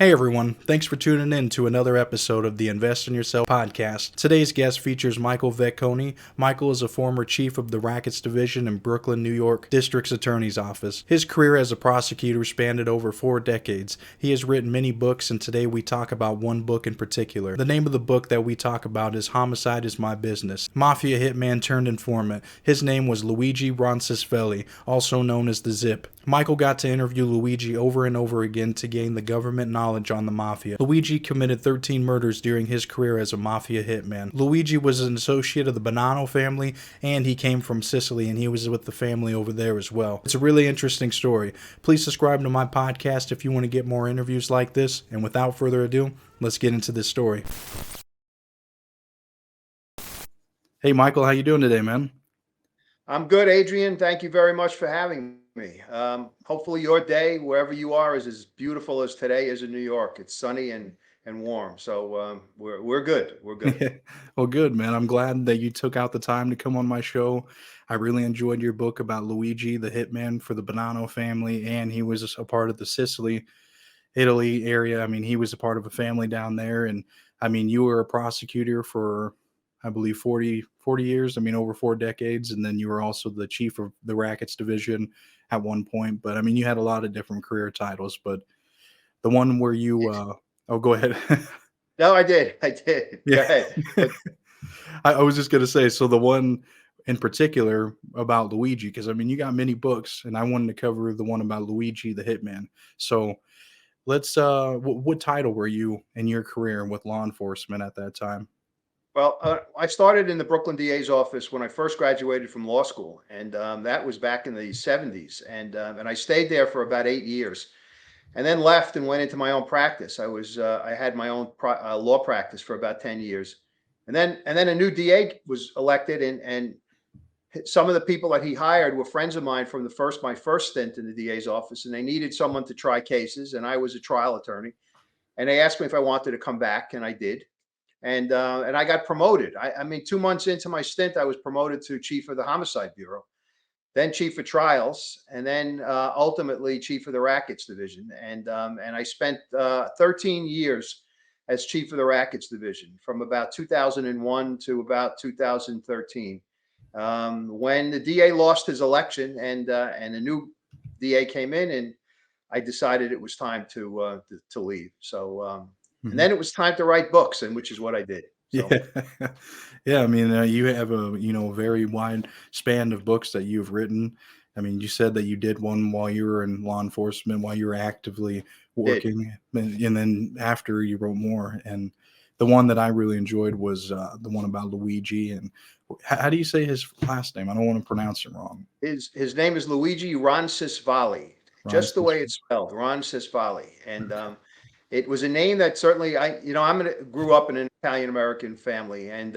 Hey everyone, thanks for tuning in to another episode of the Invest in Yourself podcast. Today's guest features Michael Vecchione. Michael is a former chief of the Rackets Division in Brooklyn, New York District's Attorney's Office. His career as a prosecutor spanned over 4 decades. He has written many books, and today we talk about one book in particular. The name of the book that we talk about is Homicide is My Business. Mafia hitman turned informant. His name was Luigi Ronsisvalle, also known as the Zip. Michael got to interview Luigi over and over again to gain the government knowledge on the Mafia. Luigi committed 13 murders during his career as a Mafia hitman. Luigi was an associate of the Bonanno family, and he came from Sicily, and he was with the family over there as well. It's a really interesting story. Please subscribe to my podcast if you want to get more interviews like this, and without further ado, let's get into this story. Hey Michael, how you doing today, man? I'm good, Adrian. Thank you very much for having me. Hopefully your day, wherever you are, is as beautiful as today is in New York. It's sunny and warm. So we're good. We're good. Well, good, man. I'm glad that you took out the time to come on my show. I really enjoyed your book about Luigi, the hitman for the Bonanno family, and he was a part of the Sicily, Italy area. I mean, he was a part of a family down there. And I mean, you were a prosecutor for, I believe, 40 years. I mean, over 4 decades. And then you were also the chief of the Rackets Division at one point. But I mean, you had a lot of different career titles. But the one where you, oh, go ahead. No, I did. I did. Go Yeah. ahead. I was just going to say, so the one in particular about Luigi, because I mean, you got many books, and I wanted to cover the one about Luigi the Hitman. So let's, what title were you in your career with law enforcement at that time? Well, I started in the Brooklyn DA's office when I first graduated from law school, and that was back in the '70s. And I stayed there for about 8 years, and then left and went into my own practice. I had my own law practice for about 10 years, and then a new DA was elected, and some of the people that he hired were friends of mine from my first stint in the DA's office, and they needed someone to try cases, and I was a trial attorney, and they asked me if I wanted to come back, and I did. And I got promoted. I mean, 2 months into my stint, I was promoted to chief of the homicide bureau, then chief of trials, and then ultimately chief of the rackets division. And I spent 13 years as chief of the rackets division from about 2001 to about 2013. When the DA lost his election and a new DA came in, and I decided it was time to leave. So and then it was time to write books, and which is what I did. So Yeah. Yeah, I mean, you have a, very wide span of books that you've written. I mean, you said that you did one while you were in law enforcement, while you were actively did. working, and then after you wrote more. And the one that I really enjoyed was the one about Luigi. And how do you say his last name? I don't want to pronounce it wrong. His name is Luigi Ronsisvalle, Ron. just the way it's spelled, Ronsisvalle. And it was a name that certainly grew up in an Italian American family, and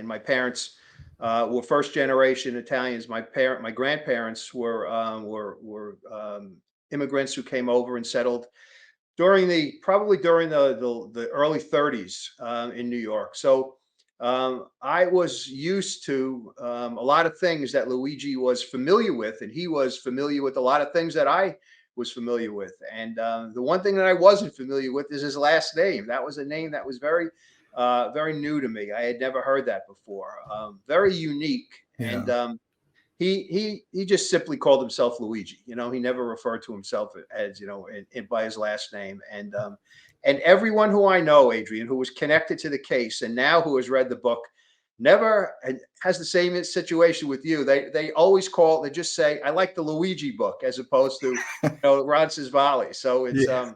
my parents were first generation Italians. My grandparents were immigrants who came over and settled probably during the early 30s in New York. So I was used to a lot of things that Luigi was familiar with, and he was familiar with a lot of things that I was familiar with. And the one thing that I wasn't familiar with is his last name. That was a name that was very new to me. I had never heard that before. Very unique. And Yeah. he just simply called himself Luigi. He never referred to himself as by his last name. And everyone who I know, Adrian, who was connected to the case and now who has read the book, never has the same situation with you. They always they just say, I like the Luigi book as opposed to Ronsisvalle. So Yeah.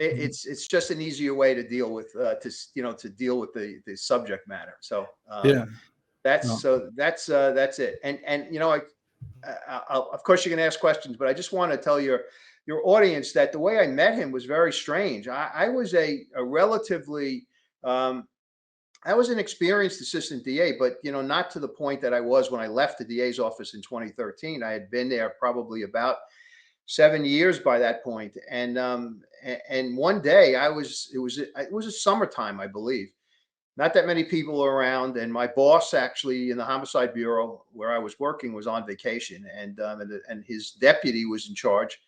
it's just an easier way to deal with to deal with the subject matter. So Yeah. that's No. so that's it. And of course you can ask questions, but I just want to tell your audience that the way I met him was very strange. I was a relatively I was an experienced assistant DA, but not to the point that I was when I left the DA's office in 2013. I had been there probably about 7 years by that point, and one day it was a summertime, I believe. Not that many people were around, and my boss actually in the homicide bureau where I was working was on vacation, and his deputy was in charge.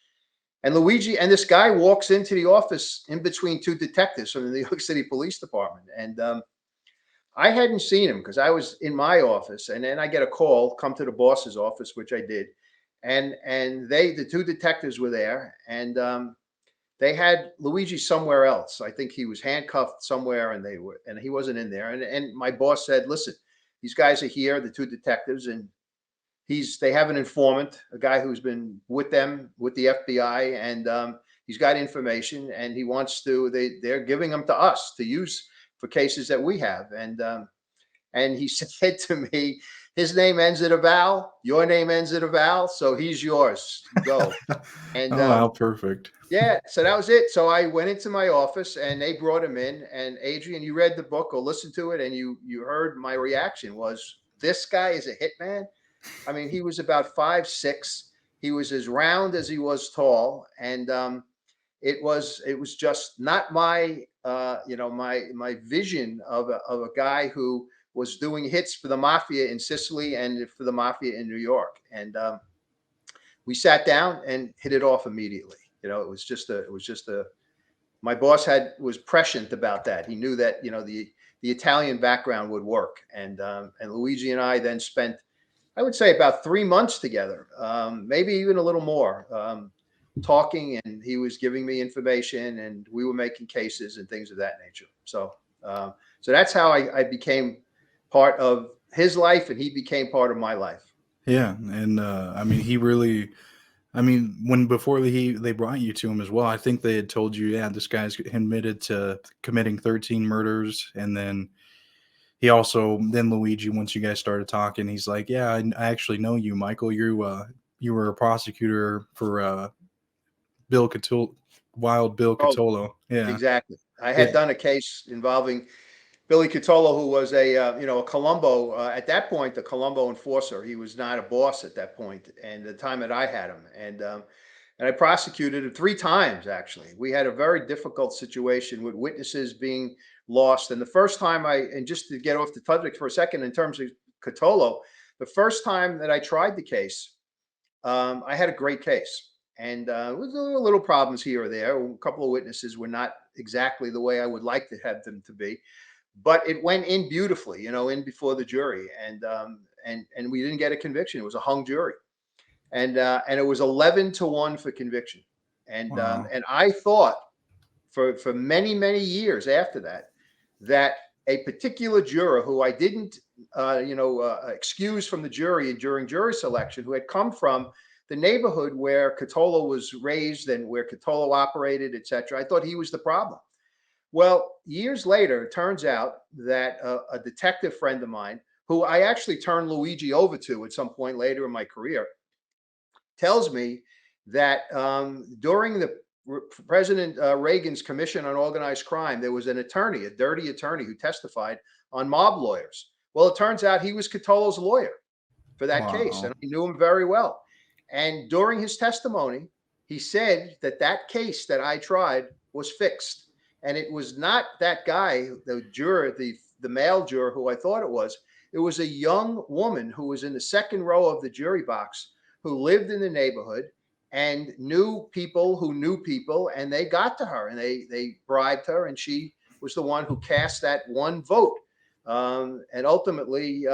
And Luigi and this guy walks into the office in between two detectives from the New York City Police Department. And I hadn't seen him because I was in my office. And then I get a call, come to the boss's office, which I did. And the two detectives were there. And they had Luigi somewhere else. I think he was handcuffed somewhere, and he wasn't in there. And my boss said, "Listen, these guys are here, the two detectives, and they have an informant, a guy who's been with them with the FBI, and he's got information, and he wants to. They're giving them to us to use for cases that we have." And he said to me, "His name ends in a vowel. Your name ends in a vowel, so he's yours. Go." And Oh, how perfect. yeah, so that was it. So I went into my office and they brought him in. And Adrian, you read the book or listened to it, and you heard my reaction was, this guy is a hitman. I mean, he was about 5'6". He was as round as he was tall, and it was just not my my vision of a guy who was doing hits for the Mafia in Sicily and for the Mafia in New York. And we sat down and hit it off immediately. It was just a my boss was prescient about that. He knew that the Italian background would work. And Luigi and I then spent, I would say, about 3 months together, maybe even a little more, talking. And he was giving me information, and we were making cases and things of that nature. So that's how I became part of his life, and he became part of my life. Yeah, and I mean, he really. I mean, before they brought you to him as well, I think they had told you, yeah, this guy's admitted to committing 13 murders, and then then Luigi, once you guys started talking, he's like, yeah, I actually know you, Michael. You were a prosecutor for Bill Catullo, Wild Bill Oh, Catullo. Yeah, exactly. I yeah, had done a case involving Billy Catullo, who was a Colombo at that point, the Colombo enforcer. He was not a boss at that point, and the time that I had him, and I prosecuted him 3 times. Actually, we had a very difficult situation with witnesses being lost. And the first time and just to get off the subject for a second, in terms of Catullo, the first time that I tried the case, I had a great case. And with little problems here or there. A couple of witnesses were not exactly the way I would like to have them to be, but it went in beautifully, in before the jury. And we didn't get a conviction. It was a hung jury, and it was 11-1 for conviction. wow, And I thought for many years after that a particular juror who I didn't excuse from the jury during jury selection, who had come from the neighborhood where Catullo was raised and where Catullo operated, etc. I thought he was the problem. Well, years later, it turns out that a detective friend of mine, who I actually turned Luigi over to at some point later in my career, tells me that during the President Reagan's Commission on Organized Crime, there was an attorney, a dirty attorney, who testified on mob lawyers. Well, it turns out he was Catullo's lawyer for that case, and wow, I knew him very well. And during his testimony, he said that case that I tried was fixed. And it was not that guy, the juror, the male juror who I thought it was. It was a young woman who was in the second row of the jury box, who lived in the neighborhood and knew people who knew people, and they got to her and they bribed her, and she was the one who cast that one vote. And ultimately,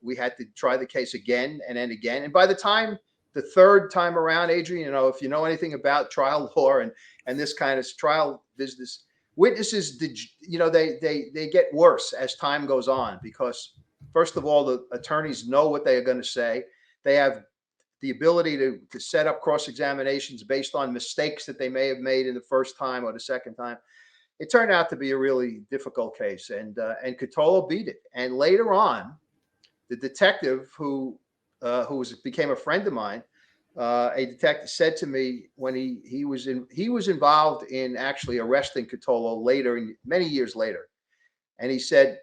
we had to try the case again and then again. And by the time the third time around, Adrian, if you know anything about trial law and this kind of trial business, witnesses, they get worse as time goes on, because first of all, the attorneys know what they are going to say. They have the ability to set up cross examinations based on mistakes that they may have made in the first time or the second time. It turned out to be a really difficult case, and Catullo beat it. And later on, the detective who became a friend of mine, a detective, said to me when he was involved in actually arresting Catullo later, many years later, and he said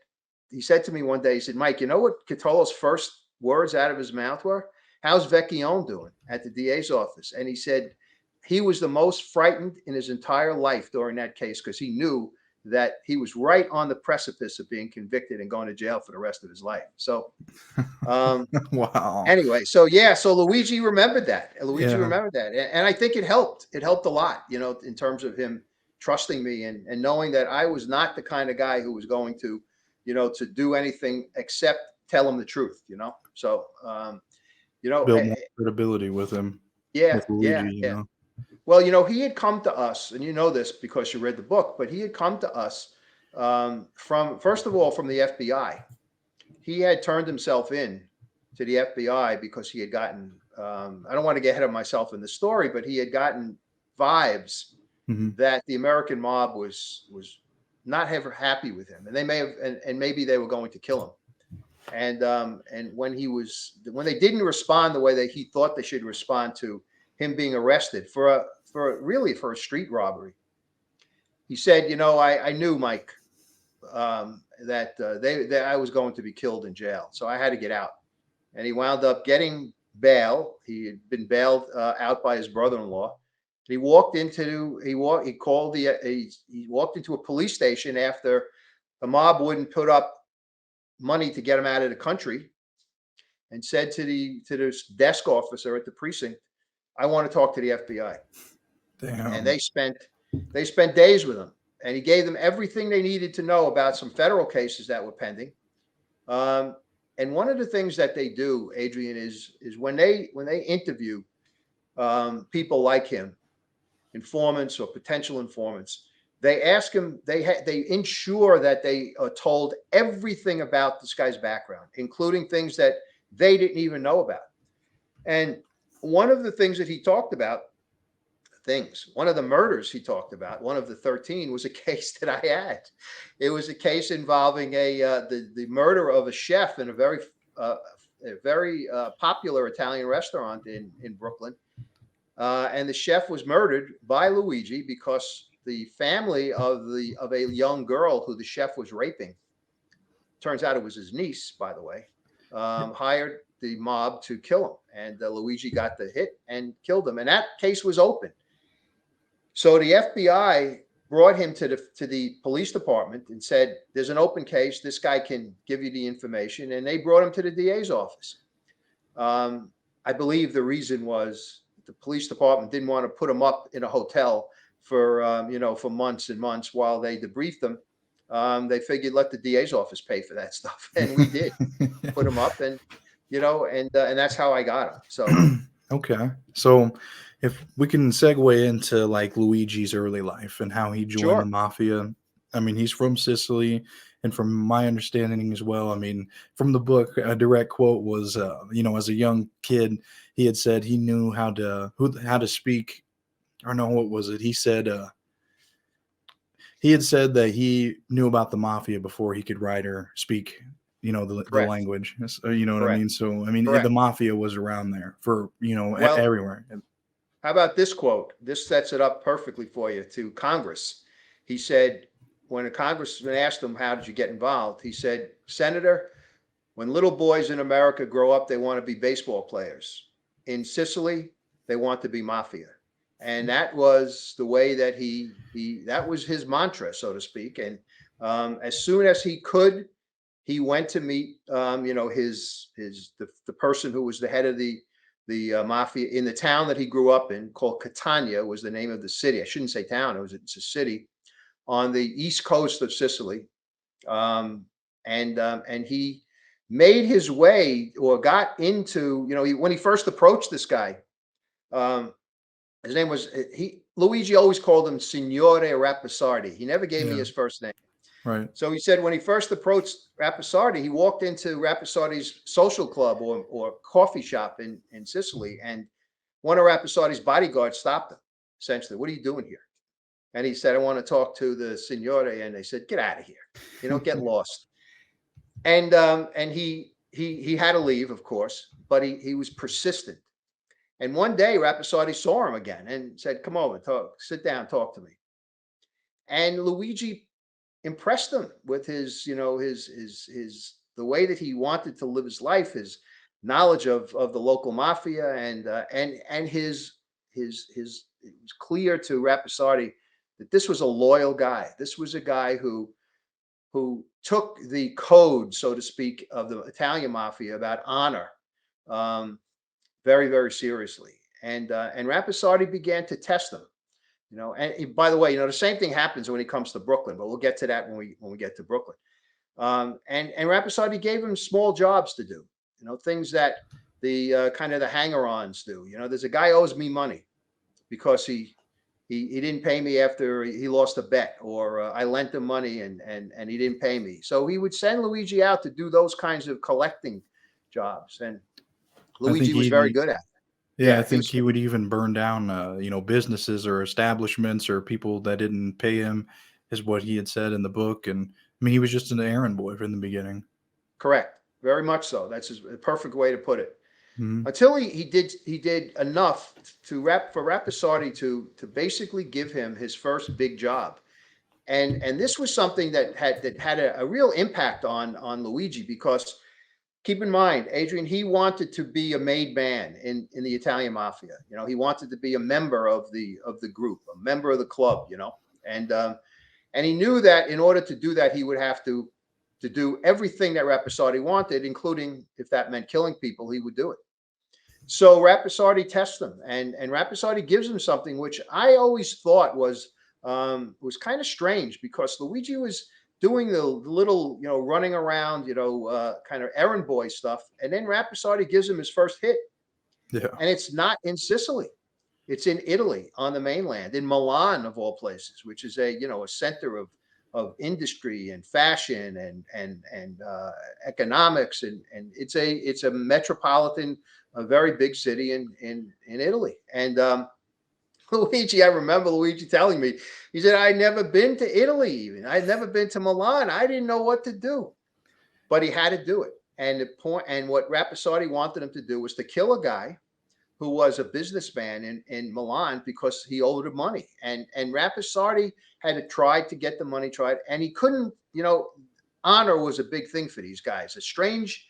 to me one day, he said, "Mike, you know what Catullo's first words out of his mouth were? How's Vecchione doing at the DA's office?" And he said he was the most frightened in his entire life during that case, because he knew that he was right on the precipice of being convicted and going to jail for the rest of his life. So, Wow. anyway, so yeah, so Luigi remembered that. Luigi Yeah. remembered that, and I think it helped. It helped a lot, in terms of him trusting me and knowing that I was not the kind of guy who was going to, to do anything except tell him the truth. So, Built more credibility with him, yeah, with yeah, Luigi, yeah. Well, he had come to us, and you know this because you read the book, but he had come to us from, first of all, from the FBI. He had turned himself in to the FBI because he had gotten, I don't want to get ahead of myself in the story, but he had gotten vibes Mm-hmm. that the American mob was not ever happy with him, and they may have, and maybe they were going to kill him. And when they didn't respond the way that he thought they should respond to him being arrested for a street robbery, he said, I knew, Mike, that I was going to be killed in jail, so I had to get out. And he wound up getting bail. He had been bailed out by his brother-in-law. He walked into he walked into a police station after the mob wouldn't put up money to get him out of the country, and said to the desk officer at the precinct, "I want to talk to the FBI." Damn. And they spent days with him, and he gave them everything they needed to know about some federal cases that were pending. And one of the things that they do, Adrian, is when they interview people like him, informants or potential informants, they ask him, they ensure that they are told everything about this guy's background, including things that they didn't even know about. And one of the things that he talked about, one of the murders he talked about, one of the 13, was a case that I had. It was a case involving the murder of a chef in a very popular Italian restaurant in Brooklyn. And the chef was murdered by Luigi because the family of a young girl who the chef was raping, turns out it was his niece, by the way, hired the mob to kill him. And Luigi got the hit and killed him. And that case was open. So the FBI brought him to the police department and said, "There's an open case. This guy can give you the information." And they brought him to the DA's office. I believe the reason was the police department didn't want to put him up in a hotel for for months and months while they debriefed him. They figured, let the DA's office pay for that stuff, and we did put him up, and and that's how I got him. So Okay, so if we can segue into like Luigi's early life and how he joined the sure, mafia. I mean, he's from Sicily, and from my understanding as well, I mean, from the book, a direct quote was, as a young kid, he had said he knew how to speak, or no, what was it? He had said that he knew about the mafia before he could write or speak, the correct, language. So, you know what I correct, mean? So, I mean, the correct. mafia was around there for, Well, everywhere. how about this quote? This sets it up perfectly for you. To Congress, he said, when a congressman asked him, "How did you get involved?" He said, "Senator, when little boys in America grow up, they want to be baseball players. In Sicily, they want to be mafia." And that was the way that that was his mantra, so to speak. And as soon as he could, he went to meet, the person who was the head of the mafia in the town that he grew up in, called Catania, was the name of the city. I shouldn't say town; it's a city on the east coast of Sicily. And he made his way, or got into, when he first approached this guy. Um, his name was Luigi always called him Signore Rapisardi. He never gave me Yeah, his first name. right. So he said when he first approached Rapisardi, he walked into Rapisardi's social club or coffee shop in Sicily, and one of Rapisardi's bodyguards stopped him. Essentially, "What are you doing here?" And he said, "I want to talk to the Signore." And they said, "Get out of here. Get lost." And he had to leave, of course, but he was persistent. And one day, Rapisardi saw him again and said, "Come over, sit down, talk to me." And Luigi impressed him with his, the way that he wanted to live his life, his knowledge of the local mafia, and it was clear to Rapisardi that this was a loyal guy. This was a guy who took the code, so to speak, of the Italian mafia about honor um, very, very seriously. And Rapisardi began to test them. And by the way, the same thing happens when he comes to Brooklyn, but we'll get to that when we get to Brooklyn. And Rapisardi gave him small jobs to do, things that the kind of the hanger-ons do. There's a guy owes me money because he didn't pay me after he lost a bet, or I lent him money and he didn't pay me. So he would send Luigi out to do those kinds of collecting jobs, and Luigi was very good at it. Yeah, I He think was he would even burn down, businesses or establishments or people that didn't pay him, is what he had said in the book. And I mean, he was just an errand boy from the beginning. correct, very much so. That's a perfect way to put it. Hmm. Until he did enough for Rapisardi to basically give him his first big job. And this was something that had a real impact on Luigi, because keep in mind, Adrian, he wanted to be a made man in the Italian mafia. He wanted to be a member of the group, a member of the club. And he knew that in order to do that, he would have to do everything that Rapisardi wanted, including, if that meant killing people, he would do it. So Rapisardi tests them, and Rapisardi gives him something which I always thought was kind of strange, because Luigi was doing the little, running around, kind of errand boy stuff, and then Rapisardi gives him his first hit, Yeah. and it's not in Sicily, it's in Italy, on the mainland, in Milan of all places, which is a center of industry and fashion and economics, and it's a metropolitan, a very big city in Italy. And Luigi, I remember Luigi telling me, he said, I'd never been to Italy, even. I'd never been to Milan. I didn't know what to do. But he had to do it. And what Rapisardi wanted him to do was to kill a guy who was a businessman in Milan, because he owed him money. And Rapisardi had tried to get the money, and he couldn't. Honor was a big thing for these guys. A strange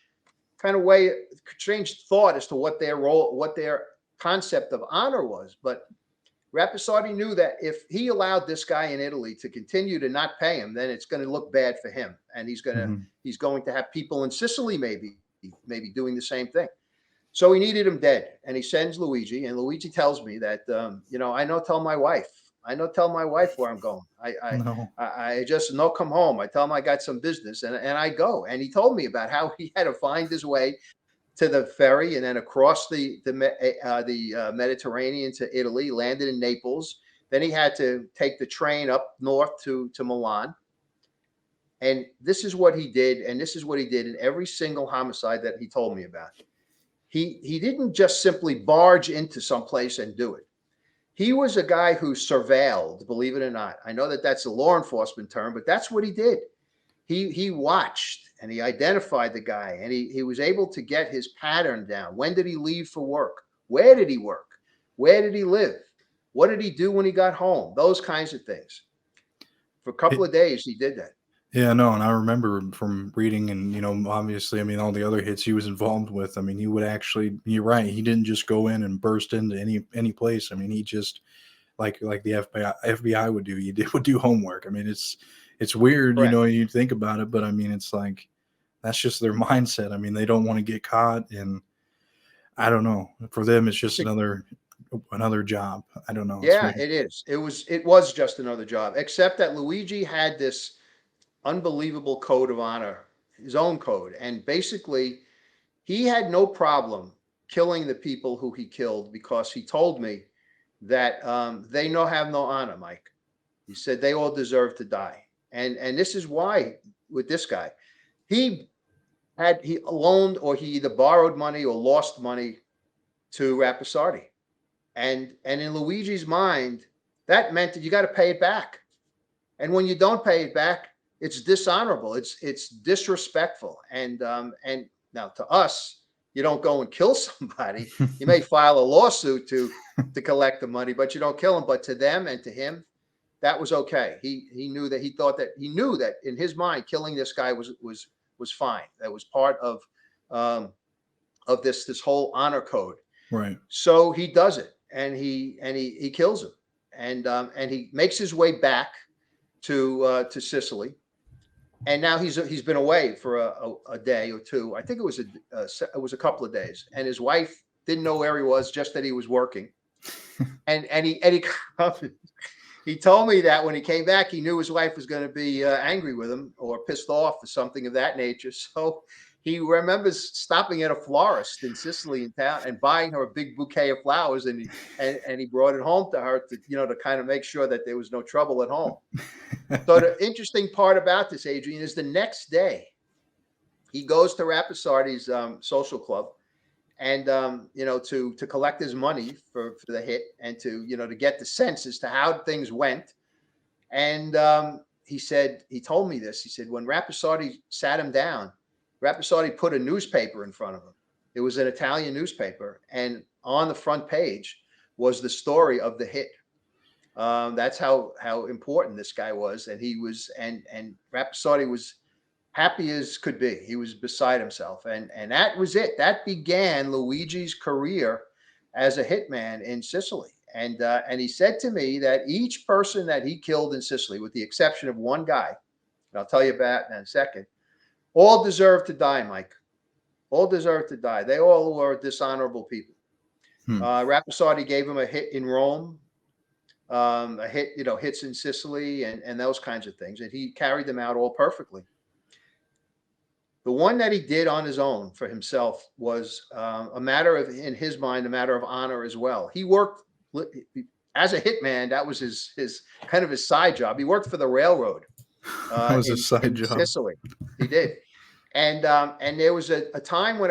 kind of strange thought as to what their role, what their concept of honor was. But Rapisardi knew that if he allowed this guy in Italy to continue to not pay him, then it's going to look bad for him, and he's going to have people in Sicily maybe doing the same thing. So he needed him dead, and he sends Luigi, and Luigi tells me that I know tell my wife. I know tell my wife where I'm going. I just no come home. I tell him I got some business, and I go. And he told me about how he had to find his way to the ferry and then across the Mediterranean to Italy, landed in Naples. Then he had to take the train up north to Milan. And this is what he did. And this is what he did in every single homicide that he told me about. He didn't just simply barge into some place and do it. He was a guy who surveilled, believe it or not. I know that that's a law enforcement term, but that's what he did. He watched and he identified the guy, and he was able to get his pattern down. When did he leave for work? Where did he work? Where did he live? What did he do when he got home? Those kinds of things. For a couple of days, he did that. Yeah, no, and I remember from reading, and obviously, I mean, all the other hits he was involved with. I mean, he would actually, you're right, he didn't just go in and burst into any place. I mean, he just like the FBI would do. Would do homework. I mean, it's weird, Correct. you think about it, but I mean, it's like that's just their mindset. I mean, they don't want to get caught, and I don't know. For them, it's just another job. I don't know. Yeah, it is. It was just another job, except that Luigi had this unbelievable code of honor, his own code. And basically, he had no problem killing the people who he killed, because he told me that they have no honor, Mike. He said they all deserve to die. And this is why with this guy, he loaned, or he either borrowed money or lost money to Rapisardi. And in Luigi's mind, that meant that you got to pay it back. And when you don't pay it back, it's dishonorable. It's disrespectful. And now to us, you don't go and kill somebody. You may file a lawsuit to collect the money, but you don't kill them. But to them and to him, that was okay. He knew that in his mind, killing this guy was fine. That was part of this whole honor code. Right. So he does it, and he kills him. and he makes his way back to Sicily. And now he's been away for a day or two. I think it was a couple of days. And his wife didn't know where he was, just that he was working. And he told me that when he came back, he knew his wife was going to be angry with him or pissed off or something of that nature. So he remembers stopping at a florist in Sicily in town and buying her a big bouquet of flowers, and he brought it home to her to kind of make sure that there was no trouble at home. So the interesting part about this, Adrian, is the next day he goes to Rapisardi's social club, and to collect his money for the hit, and to get the sense as to how things went. And he told me this. He said when Rapisardi sat him down, Rapisardi put a newspaper in front of him. It was an Italian newspaper, and on the front page was the story of the hit. That's how important this guy was, and he was, and Rapisardi was happy as could be. He was beside himself, and that was it. That began Luigi's career as a hitman in Sicily. And he said to me that each person that he killed in Sicily, with the exception of one guy, and I'll tell you about in a second, all deserved to die, Mike. All deserved to die. They all were dishonorable people. Rapisardi gave him a hit in Rome, a hit, hits in Sicily, and those kinds of things. And he carried them out all perfectly. The one that he did on his own for himself was in his mind, a matter of honor as well. He worked as a hitman. That was his kind of his side job. He worked for the railroad. That was a side job. Sicily. He did. And there was a time when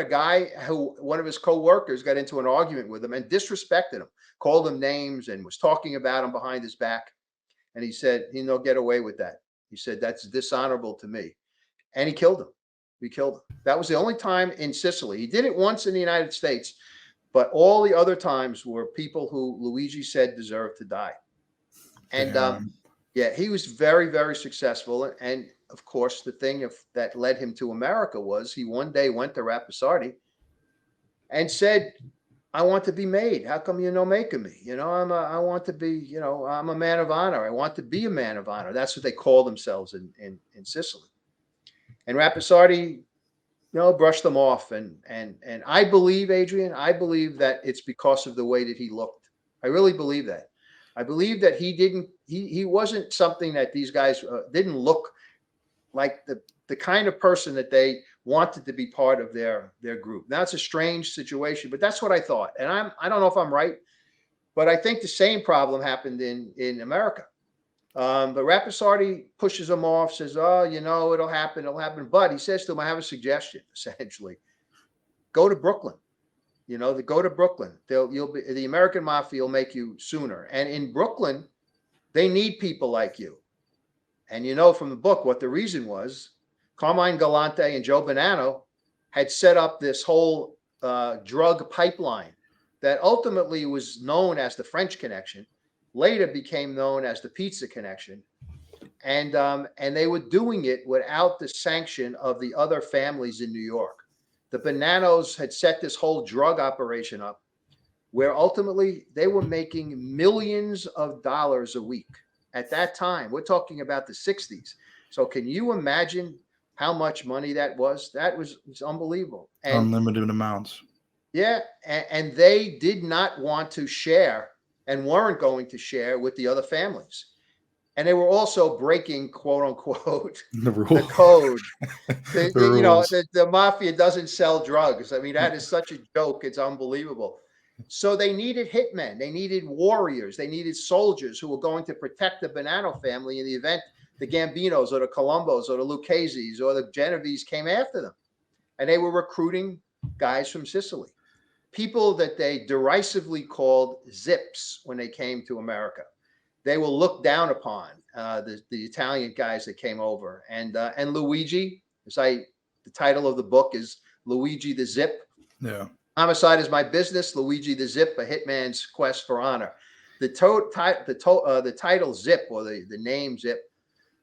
one of his co-workers got into an argument with him and disrespected him, called him names, and was talking about him behind his back. And he said, "He'll get away with that." He said, "That's dishonorable to me." And he killed him. That was the only time in Sicily. He did it once in the United States, but all the other times were people who Luigi said deserved to die. And he was very, very successful. And of course, the thing that led him to America was he one day went to Rapisardi and said, "I want to be made. How come you're no making me? I want to be, I'm a man of honor. I want to be a man of honor." That's what they call themselves in Sicily. And Rapisardi, brushed them off. And I believe, Adrian, that it's because of the way that he looked. I really believe that. I believe that he wasn't something that these guys didn't look like the kind of person that they wanted to be part of their group. Now, it's a strange situation, but that's what I thought. And I don't know if I'm right, but I think the same problem happened in America. But Rapisardi pushes him off, says, "Oh, it'll happen. But he says to him, "I have a suggestion, essentially. Go to Brooklyn. Go to Brooklyn. The American Mafia will make you sooner. And in Brooklyn, they need people like you." And from the book what the reason was. Carmine Galante and Joe Bonanno had set up this whole drug pipeline that ultimately was known as the French Connection, later became known as the Pizza Connection. And they were doing it without the sanction of the other families in New York. The Bonannos had set this whole drug operation up where ultimately they were making millions of dollars a week. At that time, we're talking about the 60s. So can you imagine how much money that was? It was unbelievable. And unlimited amounts. Yeah. And they did not want to share and weren't going to share with the other families. And they were also breaking, quote unquote, the code. The mafia doesn't sell drugs. I mean, that is such a joke. It's unbelievable. So they needed hitmen. They needed warriors. They needed soldiers who were going to protect the Bonanno family in the event the Gambinos or the Colombos or the Lucchese's or the Genovese came after them. And they were recruiting guys from Sicily, people that they derisively called zips when they came to America. They were looked down upon, the Italian guys that came over. And Luigi, the title of the book is Luigi the Zip. Yeah. Homicide is my business. Luigi the Zip, a hitman's quest for honor. The title Zip, or the name Zip,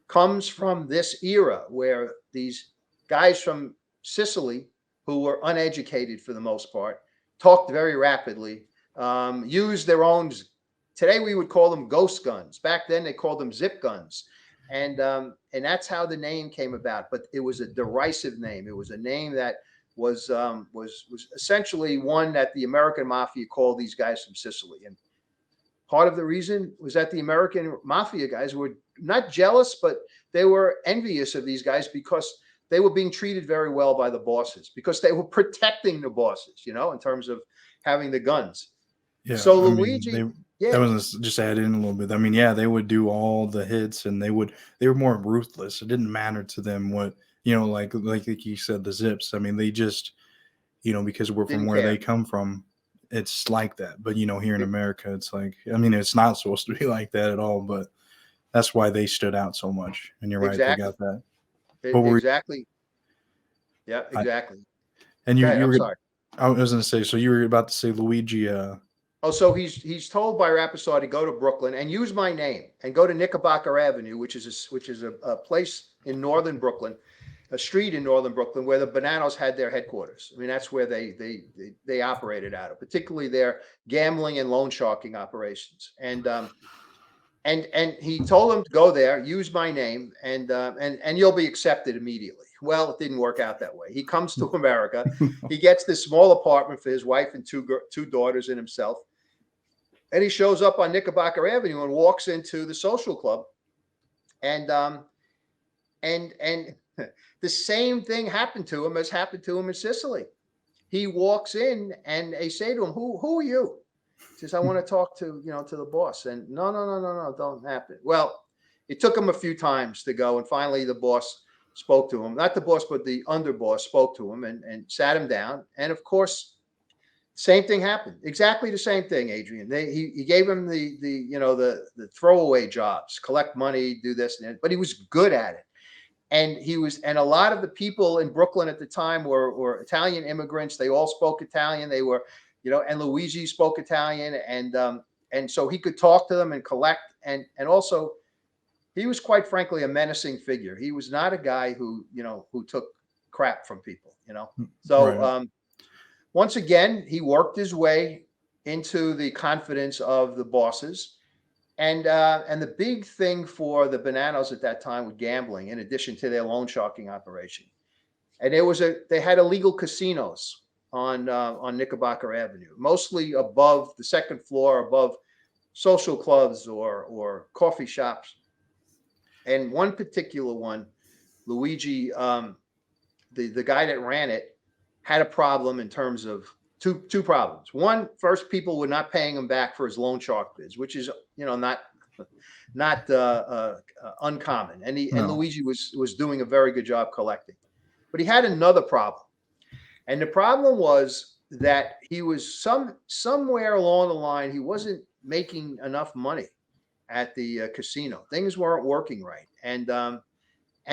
comes from this era where these guys from Sicily, who were uneducated for the most part, talked very rapidly, used their own today we would call them ghost guns. Back then they called them zip guns. And that's how the name came about. But it was a derisive name. It was a name that was essentially one that the American Mafia called these guys from Sicily. And part of the reason was that the American Mafia guys were not jealous, but they were envious of these guys because they were being treated very well by the bosses, because they were protecting the bosses, in terms of having the guns. Yeah. So I Luigi, mean, that was just add in a little bit. I mean, yeah, they would do all the hits, and they were more ruthless. It didn't matter to them what, like you said, the zips. I mean, they just, because we're from didn't where care. they come from, it's like that. But here in America, it's like, I mean, it's not supposed to be like that at all. But that's why they stood out so much. And you're right, they Exactly. got that. What were Exactly. Yeah, exactly. and Go ahead. you I'm were, sorry. I was going to say, so you were about to say Luigi. Oh, so he's told by Rapisar to go to Brooklyn and use my name and go to Knickerbocker Avenue, which is a place in northern Brooklyn, a street in northern Brooklyn where the Bonannos had their headquarters. I mean, that's where they operated out of, particularly their gambling and loan sharking operations. And he told them to go there, use my name, and you'll be accepted immediately. Well, it didn't work out that way. He comes to America. He gets this small apartment for his wife and two daughters and himself. And he shows up on Knickerbocker Avenue and walks into the social club. And the same thing happened to him as happened to him in Sicily. He walks in and they say to him, who are you? He says, I want to talk to the boss. And no, don't happen. Well, it took him a few times to go. And finally the boss spoke to him, not the boss, but the underboss spoke to him and sat him down. And of course, same thing happened. Exactly the same thing, Adrian. He gave him the throwaway jobs, collect money, do this and that, but he was good at it. And a lot of the people in Brooklyn at the time were Italian immigrants. They all spoke Italian. They were, and Luigi spoke Italian, and so he could talk to them and collect. And also, he was quite frankly a menacing figure. He was not a guy who took crap from people. So. Right. Once again, he worked his way into the confidence of the bosses. And the big thing for the Bonannos at that time was gambling, in addition to their loan sharking operation. And they had illegal casinos on Knickerbocker Avenue, mostly above the second floor, above social clubs or coffee shops. And one particular one, Luigi, the guy that ran it, had a problem in terms of two problems. One, first, people were not paying him back for his loan shark bids, which is not uncommon. And Luigi was doing a very good job collecting, but he had another problem, and the problem was that he was somewhere along the line he wasn't making enough money at the casino. Things weren't working right, and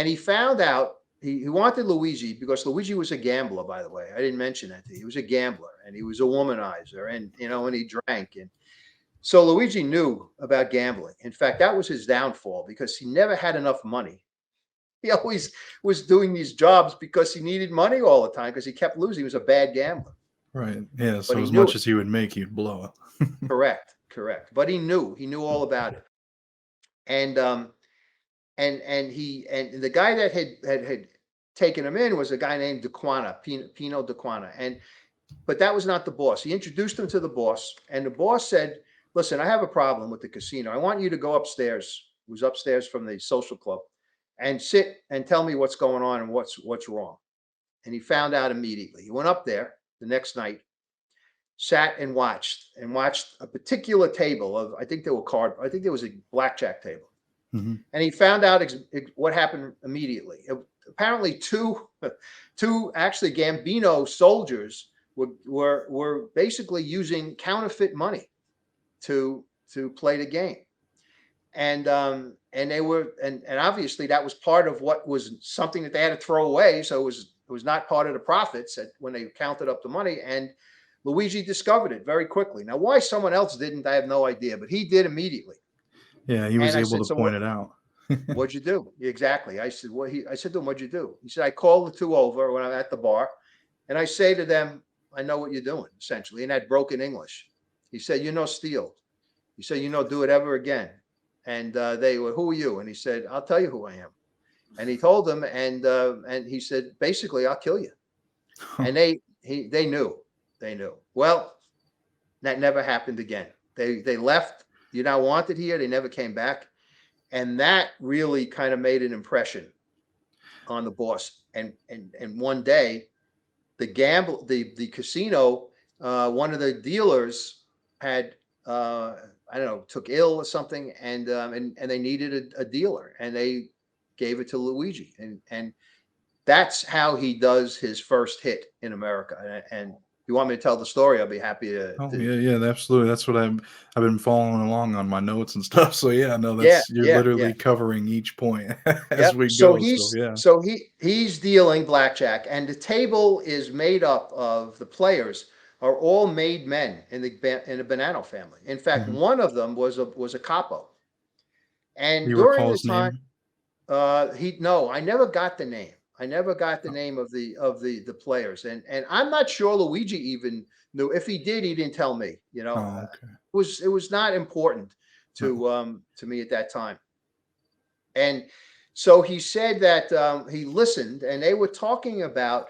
he found out. He wanted Luigi because Luigi was a gambler, by the way. I didn't mention that to you. He was a gambler and he was a womanizer and he drank. And so Luigi knew about gambling. In fact, that was his downfall because he never had enough money. He always was doing these jobs because he needed money all the time because he kept losing. He was a bad gambler. Right. Yeah. So But he as knew much it. as he would make, he'd blow it. Correct. But he knew all about it. And the guy that had taken him in was a guy named DeQuana, Pino DeQuana. But that was not the boss. He introduced him to the boss, and the boss said, listen, I have a problem with the casino. I want you to go upstairs. He was upstairs from the social club, and sit and tell me what's going on and what's wrong. And he found out immediately. He went up there the next night, sat and watched a particular table of, I think there was a blackjack table. Mm-hmm. And he found out what happened immediately. Apparently, two actually Gambino soldiers were basically using counterfeit money to play the game, and they were and obviously that was part of what was something that they had to throw away. So it was not part of the profits when they counted up the money. And Luigi discovered it very quickly. Now, why someone else didn't, I have no idea, but he did immediately. Yeah, he was able to point it out. What'd you do? Exactly. I said, I said to him, what'd you do? He said, I called the two over when I'm at the bar and I say to them, I know what you're doing, essentially, in that broken English. He said, steal. He said, do it ever again. And they were, who are you? And he said, I'll tell you who I am. And he told them, and he said, basically, I'll kill you. And they knew. They knew. Well, that never happened again. They left. You're not wanted here. They never came back. And that really kind of made an impression on the boss. And one day, the casino, one of the dealers had, I don't know, took ill or something, and they needed a dealer, and they gave it to Luigi, and that's how he does his first hit in America. And if you want me to tell the story, I'll be happy to. Oh yeah, absolutely. That's what I've been following along on my notes and stuff. So yeah, no, Yeah, that's you're yeah. literally covering each point as Yep. we So go. So yeah. he's dealing blackjack, and the table is made up of the players are all made men in the Bonanno family. In fact, Mhm. one of them was a capo, Do and you during recall the his time, name? I never got the name. I never got the name of the players, and I'm not sure Luigi even knew. If he did, he didn't tell me. Oh, okay. It was not important No. to me at that time. And so he said that he listened, and they were talking about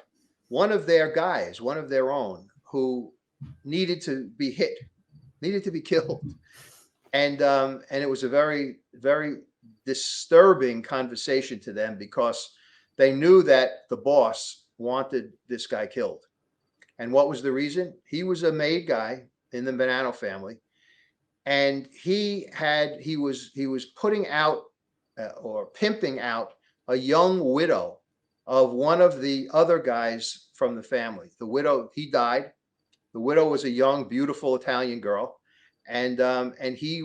one of their guys, one of their own, who needed to be hit, needed to be killed, and it was a very, very disturbing conversation to them because they knew that the boss wanted this guy killed. And what was the reason? He was a made guy in the Bonanno family, and he was putting out or pimping out a young widow of one of the other guys from the family. The widow, he died. The widow was a young, beautiful Italian girl, and he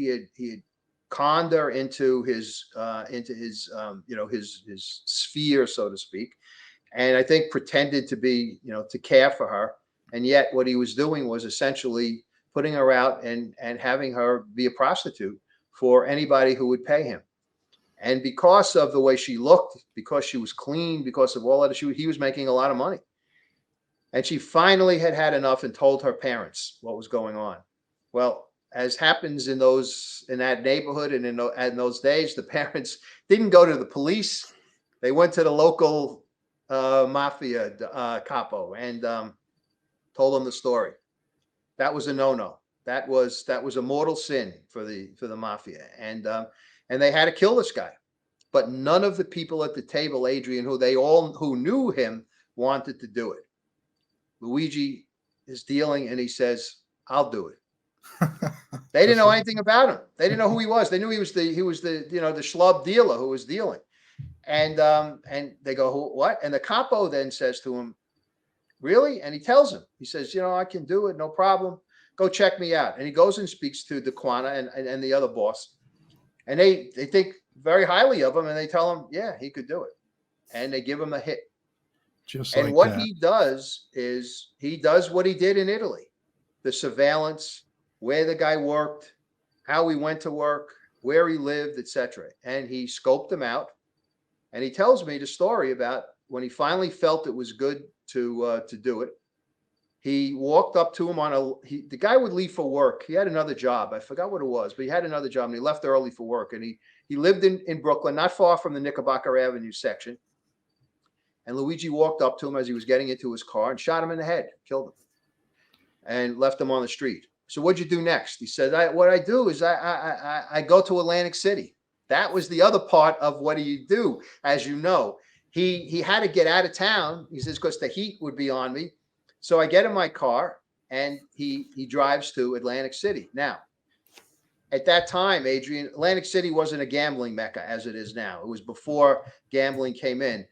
had conned her into his sphere, so to speak, and I think pretended to be, to care for her. And yet what he was doing was essentially putting her out and having her be a prostitute for anybody who would pay him. And because of the way she looked, because she was clean, because of all that, he was making a lot of money. And she finally had had enough and told her parents what was going on. Well, as happens in that neighborhood and in those days, the parents didn't go to the police. They went to the local mafia capo and told them the story. That was a no-no. That was a mortal sin for the mafia, and they had to kill this guy. But none of the people at the table, Adrian, who knew him, wanted to do it. Luigi is dealing, and he says, "I'll do it." They didn't Just know like anything about him. They didn't know who he was. They knew he was the the schlub dealer who was dealing. And they go, what? And the capo then says to him, really? And he tells him, he says, I can do it, no problem. Go check me out. And he goes and speaks to DeQuana and the other boss. And they think very highly of him, and they tell him, yeah, he could do it. And they give him a hit. just And like what that. he does is he does what he did in Italy. The surveillance, where the guy worked, how he went to work, where he lived, etc. And he scoped him out. And he tells me the story about when he finally felt it was good to do it. He walked up to him the guy would leave for work. He had another job. I forgot what it was, but he had another job, and he left early for work. And he lived in Brooklyn, not far from the Knickerbocker Avenue section. And Luigi walked up to him as he was getting into his car and shot him in the head, killed him, and left him on the street. So what'd you do next? He said, what I do is I go to Atlantic City. That was the other part of what do you do. As you know, he had to get out of town. He says, because the heat would be on me. So I get in my car and he drives to Atlantic City. Now, at that time, Adrian, Atlantic City wasn't a gambling mecca as it is now. It was before gambling came in.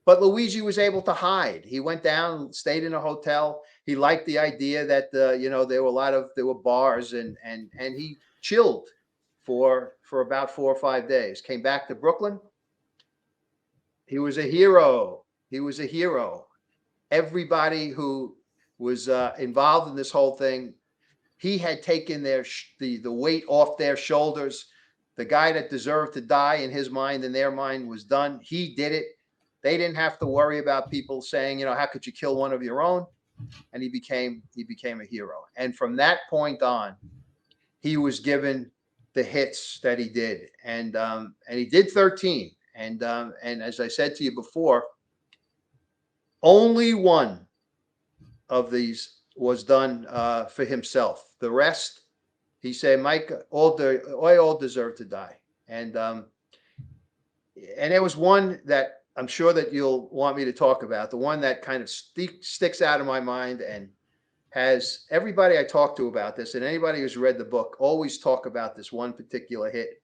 But Luigi was able to hide. He went down, stayed in a hotel. He liked the idea that there were bars, and he chilled for about 4 or 5 days. Came back to Brooklyn. He was a hero. He was a hero. Everybody who was involved in this whole thing, he had taken the weight off their shoulders. The guy that deserved to die in his mind and their mind was done. He did it. They didn't have to worry about people saying, how could you kill one of your own? And he became a hero. And from that point on, he was given the hits that he did, and he did 13. And as I said to you before, only one of these was done for himself. The rest, he said, Mike, I all deserve to die. And there was one that I'm sure that you'll want me to talk about, the one that kind of sticks out of my mind and has everybody I talk to about this, and anybody who's read the book always talk about this one particular hit,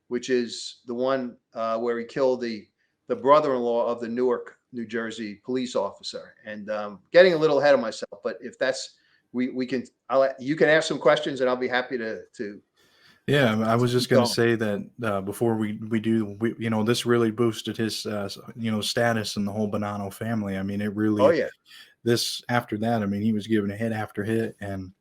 which is the one where he killed the brother-in-law of the Newark, New Jersey police officer. And getting a little ahead of myself, but if that's we can, you can ask some questions, and I'll be happy to Yeah, I was just keep going to going. say that before this really boosted his status in the whole Bonanno family. I mean, it Oh really yeah, this after that. I mean, he was given hit after hit, and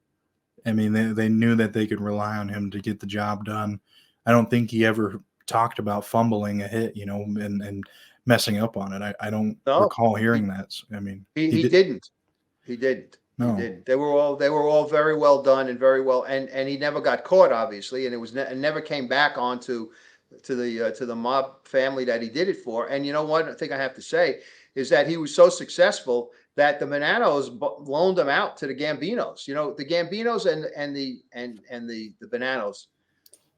I mean they knew that they could rely on him to get the job done. I don't think he ever talked about fumbling a hit, and messing up on it. I don't no, recall he hearing that. I mean, he, he he did didn't. He didn't. He no, didn't. They were all very well done and very well, and he never got caught, obviously, and and never came back onto to the mob family that he did it for. And you know what? I think I have to say is that he was so successful that the Bonannos loaned him out to the Gambinos. You know, the Gambinos and the Bonannos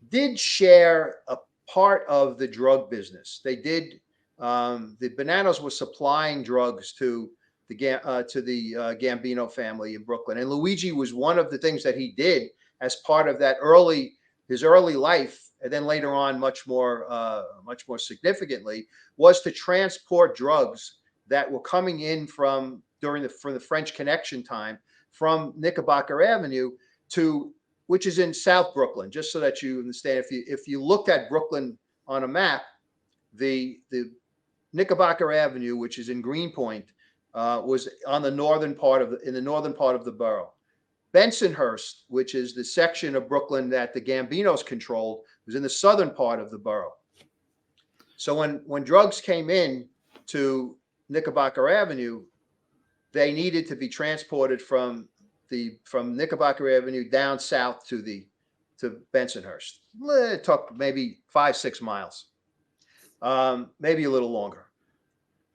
did share a part of the drug business. They did. The Bonannos were supplying drugs to the Gambino family in Brooklyn, and Luigi was one of the things that he did as part of his early life, and then later on, much more significantly, was to transport drugs that were coming in from the French Connection time from Knickerbocker Avenue to, which is in South Brooklyn, just so that you understand. If you looked at Brooklyn on a map, the Knickerbocker Avenue, which is in Greenpoint, was on the northern part of the borough. Bensonhurst, which is the section of Brooklyn that the Gambinos controlled, was in the southern part of the borough. So when drugs came in to Knickerbocker Avenue, they needed to be transported from Knickerbocker Avenue down south to Bensonhurst. It took maybe 5-6 miles, maybe a little longer.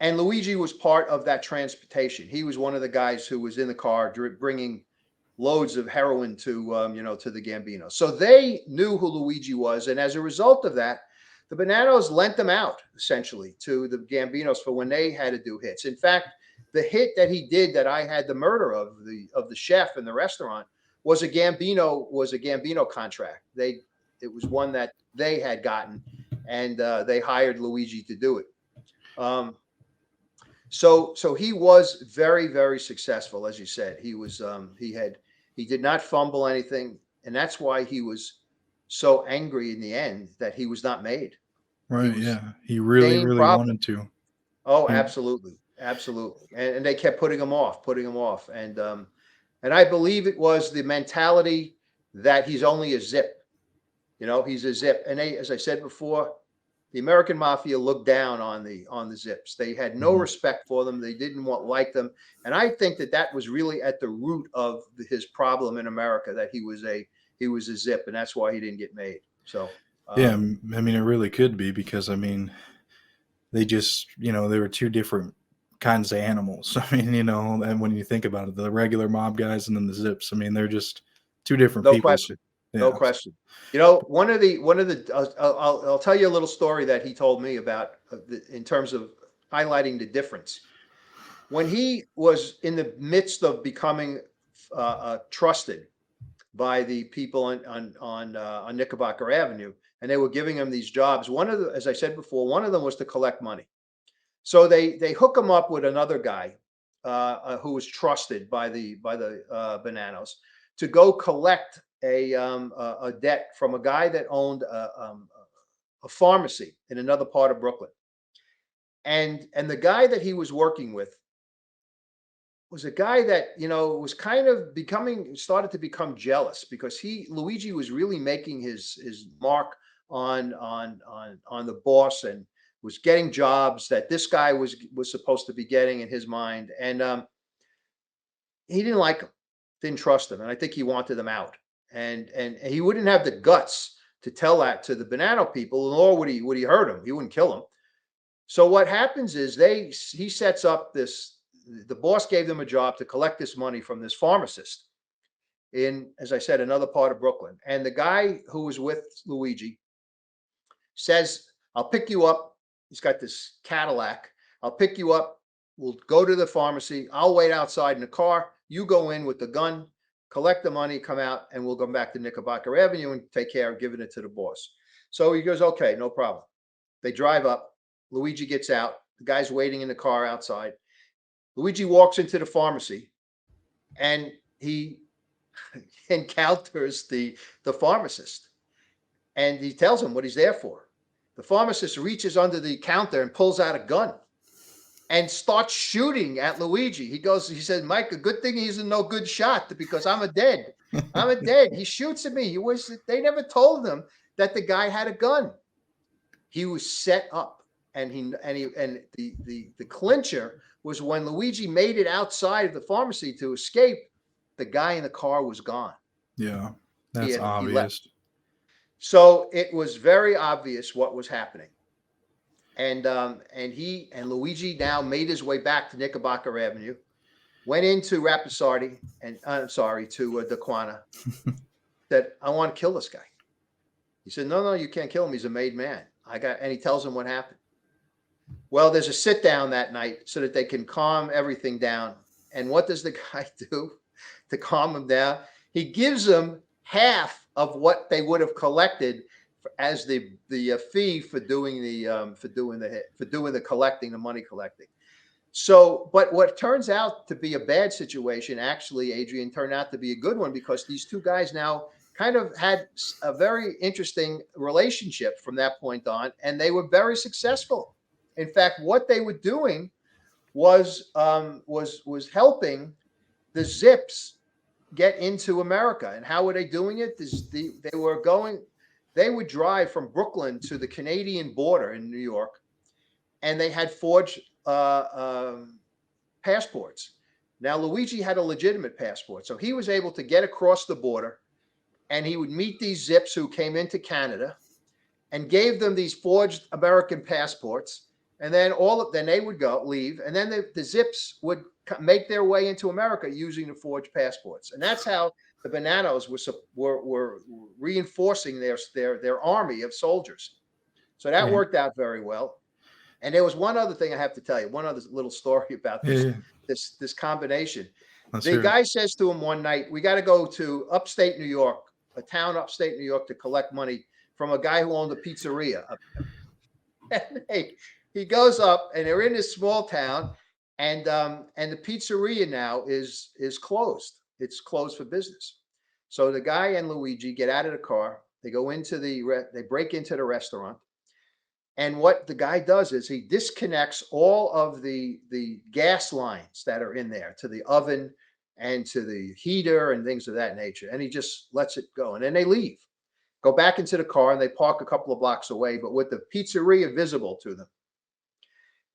And Luigi was part of that transportation. He was one of the guys who was in the car bringing loads of heroin to the Gambino. So they knew who Luigi was, and as a result of that, the Bonannos lent them out essentially to the Gambinos for when they had to do hits. In fact, the hit that he did, that I had the murder of the chef in the restaurant, was a Gambino contract. It was one that they had gotten, and they hired Luigi to do it. So he was very, very successful, as you said. He did not fumble anything, and that's why he was so angry in the end that he was not made. He right? was Yeah, he really, same really problem. wanted to. Oh, He, absolutely, absolutely. And they kept putting him off, and I believe it was the mentality that he's only a zip. He's a zip, and as I said before, the American Mafia looked down on the zips. They had no mhm. respect for them. They didn't like them, and I think that was really at the root of his problem in America. That he was a zip, and that's why he didn't get made. So, Yeah, I mean, it really could be because I mean, they just, they were two different kinds of animals. I mean, and when you think about it, the regular mob guys and then the Zips, I mean, they're just two different no people. question, no Yeah. question. I'll tell you a little story that he told me about in terms of highlighting the difference. When he was in the midst of becoming trusted by the people on Knickerbocker Avenue, and they were giving him these jobs. As I said before, one of them was to collect money. So they hook him up with another guy who was trusted by the Bonannos to go collect a debt from a guy that owned a pharmacy in another part of Brooklyn. And the guy that he was working with was a guy that was kind of started to become jealous, because Luigi was really making his mark on the boss, and was getting jobs that this guy was supposed to be getting in his mind. And he didn't like him, didn't trust him, and I think he wanted him out. and he wouldn't have the guts to tell that to the Bonanno people, nor would he hurt them. He wouldn't kill them. So what happens is he sets up this. The boss gave them a job to collect this money from this pharmacist in, as I said, another part of Brooklyn. And the guy who was with Luigi says, "I'll pick you up." He's got this Cadillac. "I'll pick you up. We'll go to the pharmacy. I'll wait outside in the car. You go in with the gun, collect the money, come out, and we'll come back to Knickerbocker Avenue and take care of giving it to the boss." So he goes, "Okay, no problem." They drive up. Luigi gets out. The guy's waiting in the car outside. Luigi walks into the pharmacy and he encounters the pharmacist, and he tells him what he's there for. The pharmacist reaches under the counter and pulls out a gun and starts shooting at Luigi. He said, "Mike, a good thing he's a no good shot because I'm a dead. I'm a dead." He shoots at me. They never told him that the guy had a gun. He was set up. And the clincher was when Luigi made it outside of the pharmacy to escape, the guy in the car was gone. Yeah, that's obvious. So it was very obvious what was happening. And Luigi now made his way back to Knickerbocker Avenue, went into Rapisardi and to Daquana, said, "I want to kill this guy." He said, "No, you can't kill him. He's a made man." And he tells him what happened. Well, there's a sit down that night so that they can calm everything down. And what does the guy do to calm him down? He gives them half of what they would have collected as the fee for doing the collecting, the money collecting. So, but what turns out to be a bad situation, actually, Adrian, turned out to be a good one because these two guys now kind of had a very interesting relationship from that point on, and they were very successful. In fact, what they were doing was helping the Zips get into America. And how were they doing it? They would drive from Brooklyn to the Canadian border in New York, and they had forged passports. Now, Luigi had a legitimate passport, so he was able to get across the border, and he would meet these Zips who came into Canada and gave them these forged American passports. And then they would leave, and then the Zips would make their way into America using the forged passports, and that's how the Bonannos were reinforcing their army of soldiers. So that worked out very well. And there was one other thing I have to tell you, one other little story about this combination. The guy says to him one night, "We got to go to upstate New York, a town upstate New York, to collect money from a guy who owned a pizzeria up there." And he goes up, and they're in this small town, and the pizzeria now is closed. It's closed for business. So the guy and Luigi get out of the car. They go into they break into the restaurant, and what the guy does is he disconnects all of the gas lines that are in there to the oven and to the heater and things of that nature, and he just lets it go. And then they leave, go back into the car, and they park a couple of blocks away, but with the pizzeria visible to them.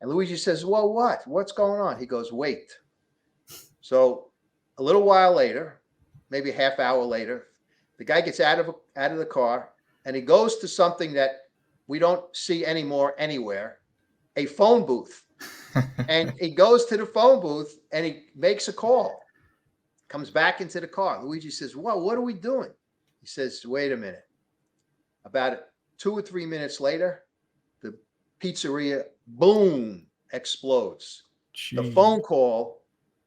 And Luigi says, "Well, what's going on?" He goes, "Wait." So a little while later, maybe a half hour later, the guy gets out of the car, and he goes to something that we don't see anymore anywhere, a phone booth. And he goes to the phone booth and he makes a call, comes back into the car. Luigi says, "Well, what are we doing?" He says, "Wait a minute." About 2 or 3 minutes later, the pizzeria, boom, explodes. Jeez. The phone call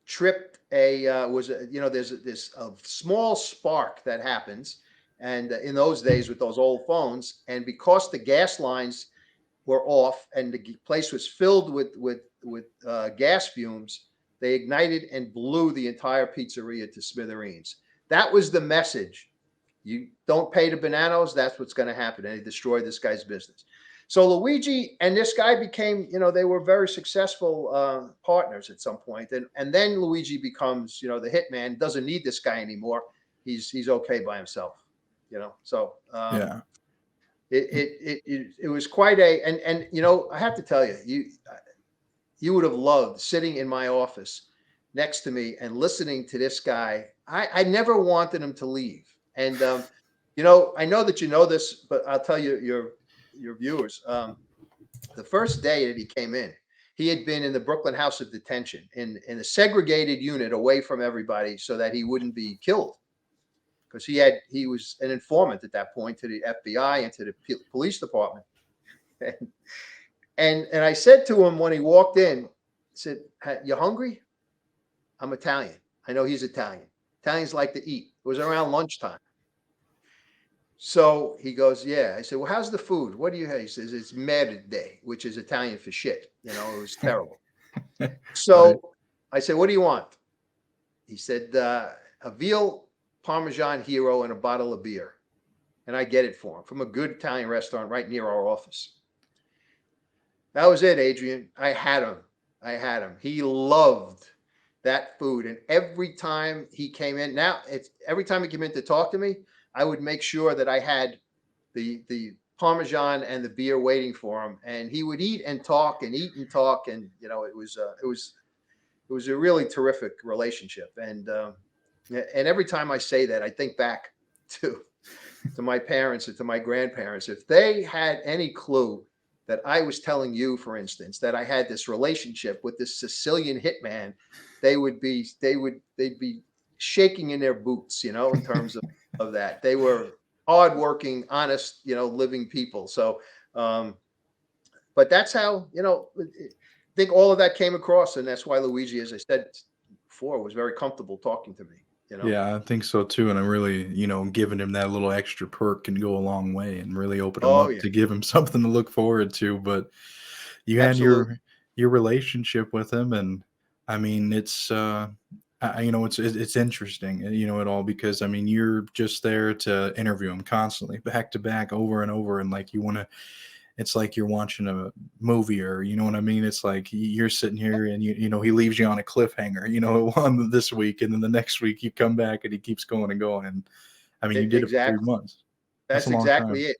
tripped there's this small spark that happens, and in those days with those old phones, and because the gas lines were off and the place was filled with gas fumes, they ignited and blew the entire pizzeria to smithereens. That was the message. You don't pay the Bonannos, that's what's going to happen. And they destroyed this guy's business. So Luigi and this guy became, they were very successful partners at some point. And then Luigi becomes, the hitman, doesn't need this guy anymore. He's okay by himself, So yeah, it was quite and I have to tell you, you would have loved sitting in my office next to me and listening to this guy. I never wanted him to leave. And I know that you know this, but I'll tell you your viewers. The first day that he came in, he had been in the Brooklyn House of Detention in a segregated unit away from everybody so that he wouldn't be killed, because he was an informant at that point to the FBI and to the police department. And I said to him when he walked in, I said, "You hungry?" "I'm Italian." I know he's Italian. Italians like to eat. It was around lunchtime. So he goes, "Yeah." I said, "Well, how's the food? What do you have?" He says, "It's merde," which is Italian for shit. It was terrible. Right. So I said, "What do you want?" He said, "A veal Parmesan hero and a bottle of beer." And I get it for him from a good Italian restaurant right near our office. That was it, Adrian. I had him. I had him. He loved that food. And every time he came in, every time he came in to talk to me, I would make sure that I had the Parmesan and the beer waiting for him. And he would eat and talk and eat and talk. And it was a really terrific relationship. And every time I say that, I think back to my parents and to my grandparents. If they had any clue that I was telling you, for instance, that I had this relationship with this Sicilian hitman, they'd be shaking in their boots, in terms of that. They were hardworking, honest, living people. So, but that's how, I think all of that came across. And that's why Luigi, as I said before, was very comfortable talking to me. Yeah, I think so too. And I'm really, giving him that little extra perk can go a long way and really open him Oh, up yeah, to give him something to look forward to. But you had absolutely. your relationship with him, and I mean, it's it's interesting, it all because I mean, you're just there to interview him constantly, back to back, over and over, and like you want to. It's like you're watching a movie, or you know what I mean. It's like you're sitting here, and he leaves you on a cliffhanger. On this week, and then the next week you come back, and he keeps going and going. And I mean, you did it for Exactly. 3 months. That's a That's long time. exactly it.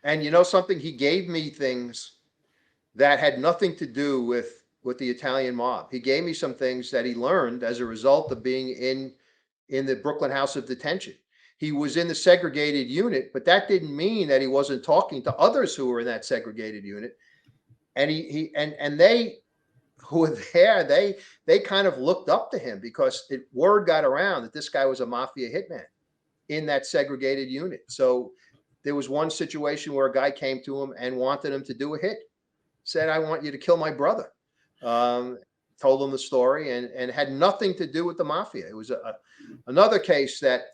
And you know something? He gave me things that had nothing to do with the Italian mob. He gave me some things that he learned as a result of being in the Brooklyn House of Detention. He was in the segregated unit, but that didn't mean that he wasn't talking to others who were in that segregated unit. And and they who were there, they kind of looked up to him because word got around that this guy was a mafia hitman in that segregated unit. So there was one situation where a guy came to him and wanted him to do a hit, said, "I want you to kill my brother." Um, Told him the story, and had nothing to do with the mafia. It was another case that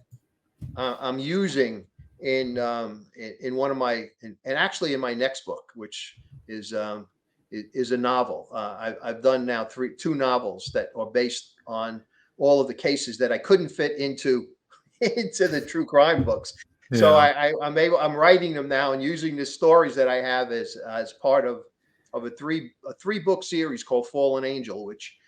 I'm using in one of my and actually in my next book, which is a novel. I've done now two novels that are based on all of the cases that I couldn't fit into into the true crime books. So Yeah. I'm writing them now and using the stories that I have as part of a three book series called Fallen Angel, which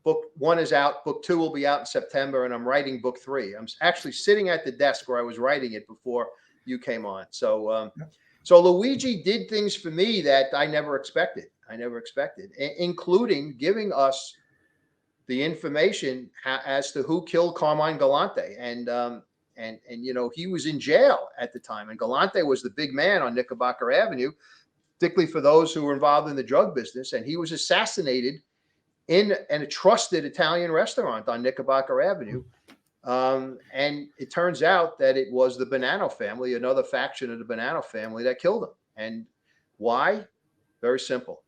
book one is out, book two will be out in September, and I'm writing book three. I'm actually sitting at the desk where I was writing it before you came on. So Luigi did things for me that I never expected. Including giving us the information as to who killed Carmine Galante, and he was in jail at the time, and Galante was the big man on Knickerbocker Avenue, particularly for those who were involved in the drug business, and he was assassinated in a trusted Italian restaurant on Knickerbocker Avenue. And it turns out that it was the Bonanno family, another faction of the Bonanno family, that killed him. And why? Very simple: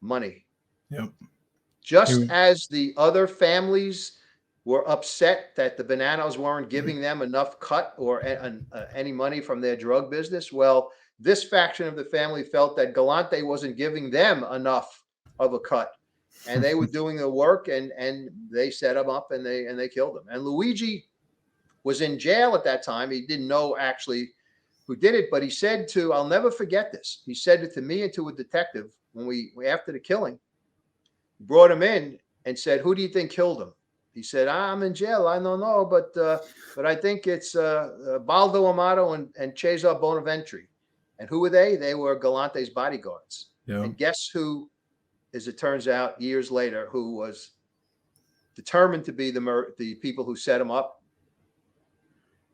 money. Yep. Just He- as the other families were upset that the Bonannos weren't giving them enough cut or any money from their drug business, well, this faction of the family felt that Galante wasn't giving them enough of a cut, and they were doing the work, and they set him up, and they killed him. And Luigi was in jail at that time. He didn't know actually who did it, but he said I'll never forget this. He said it to me and to a detective when we after the killing, brought him in and said, "Who do you think killed him?" He said, "I'm in jail. I don't know, but I think it's Baldo Amato and Cesar Bonaventure." And who were they? They were Galante's bodyguards. yeah. And guess who, as it turns out, years later, who was determined to be the people who set him up?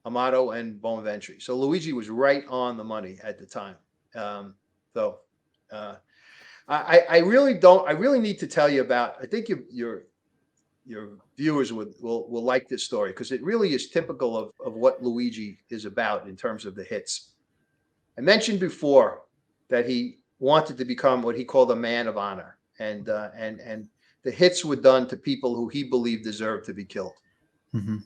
Amato, and Bonaventuri. So Luigi was right on the money at the time. Um, so uh, I really don't. I really need to tell you about. I think your viewers will like this story because it really is typical of what Luigi is about in terms of the hits. I mentioned before that he wanted to become what he called a man of honor, and the hits were done to people who he believed deserved to be killed. Mm-hmm.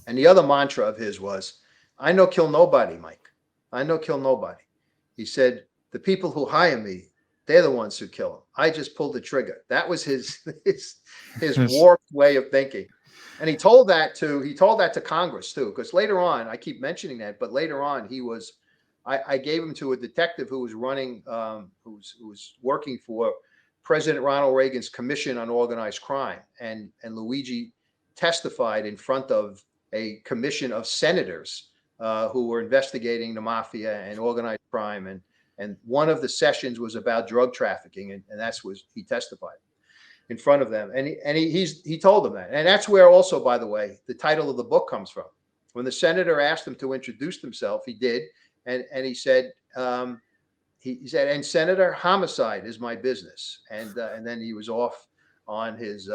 And the other mantra of his was, "I no kill nobody, Mike. I no kill nobody." He said, "The people who hire me, they're the ones who kill him. I just pulled the trigger." That was his warped way of thinking. And he told that to Congress too, because later on, I keep mentioning that, but later on I gave him to a detective who was running, who was working for President Ronald Reagan's Commission on Organized Crime, and Luigi testified in front of a commission of senators who were investigating the mafia and organized crime, and one of the sessions was about drug trafficking, and that's what he testified in front of them, and he told them that, and that's where also, by the way, the title of the book comes from. When the senator asked him to introduce himself, he did, and he said, he said, "And Senator, homicide is my business," and then he was off on his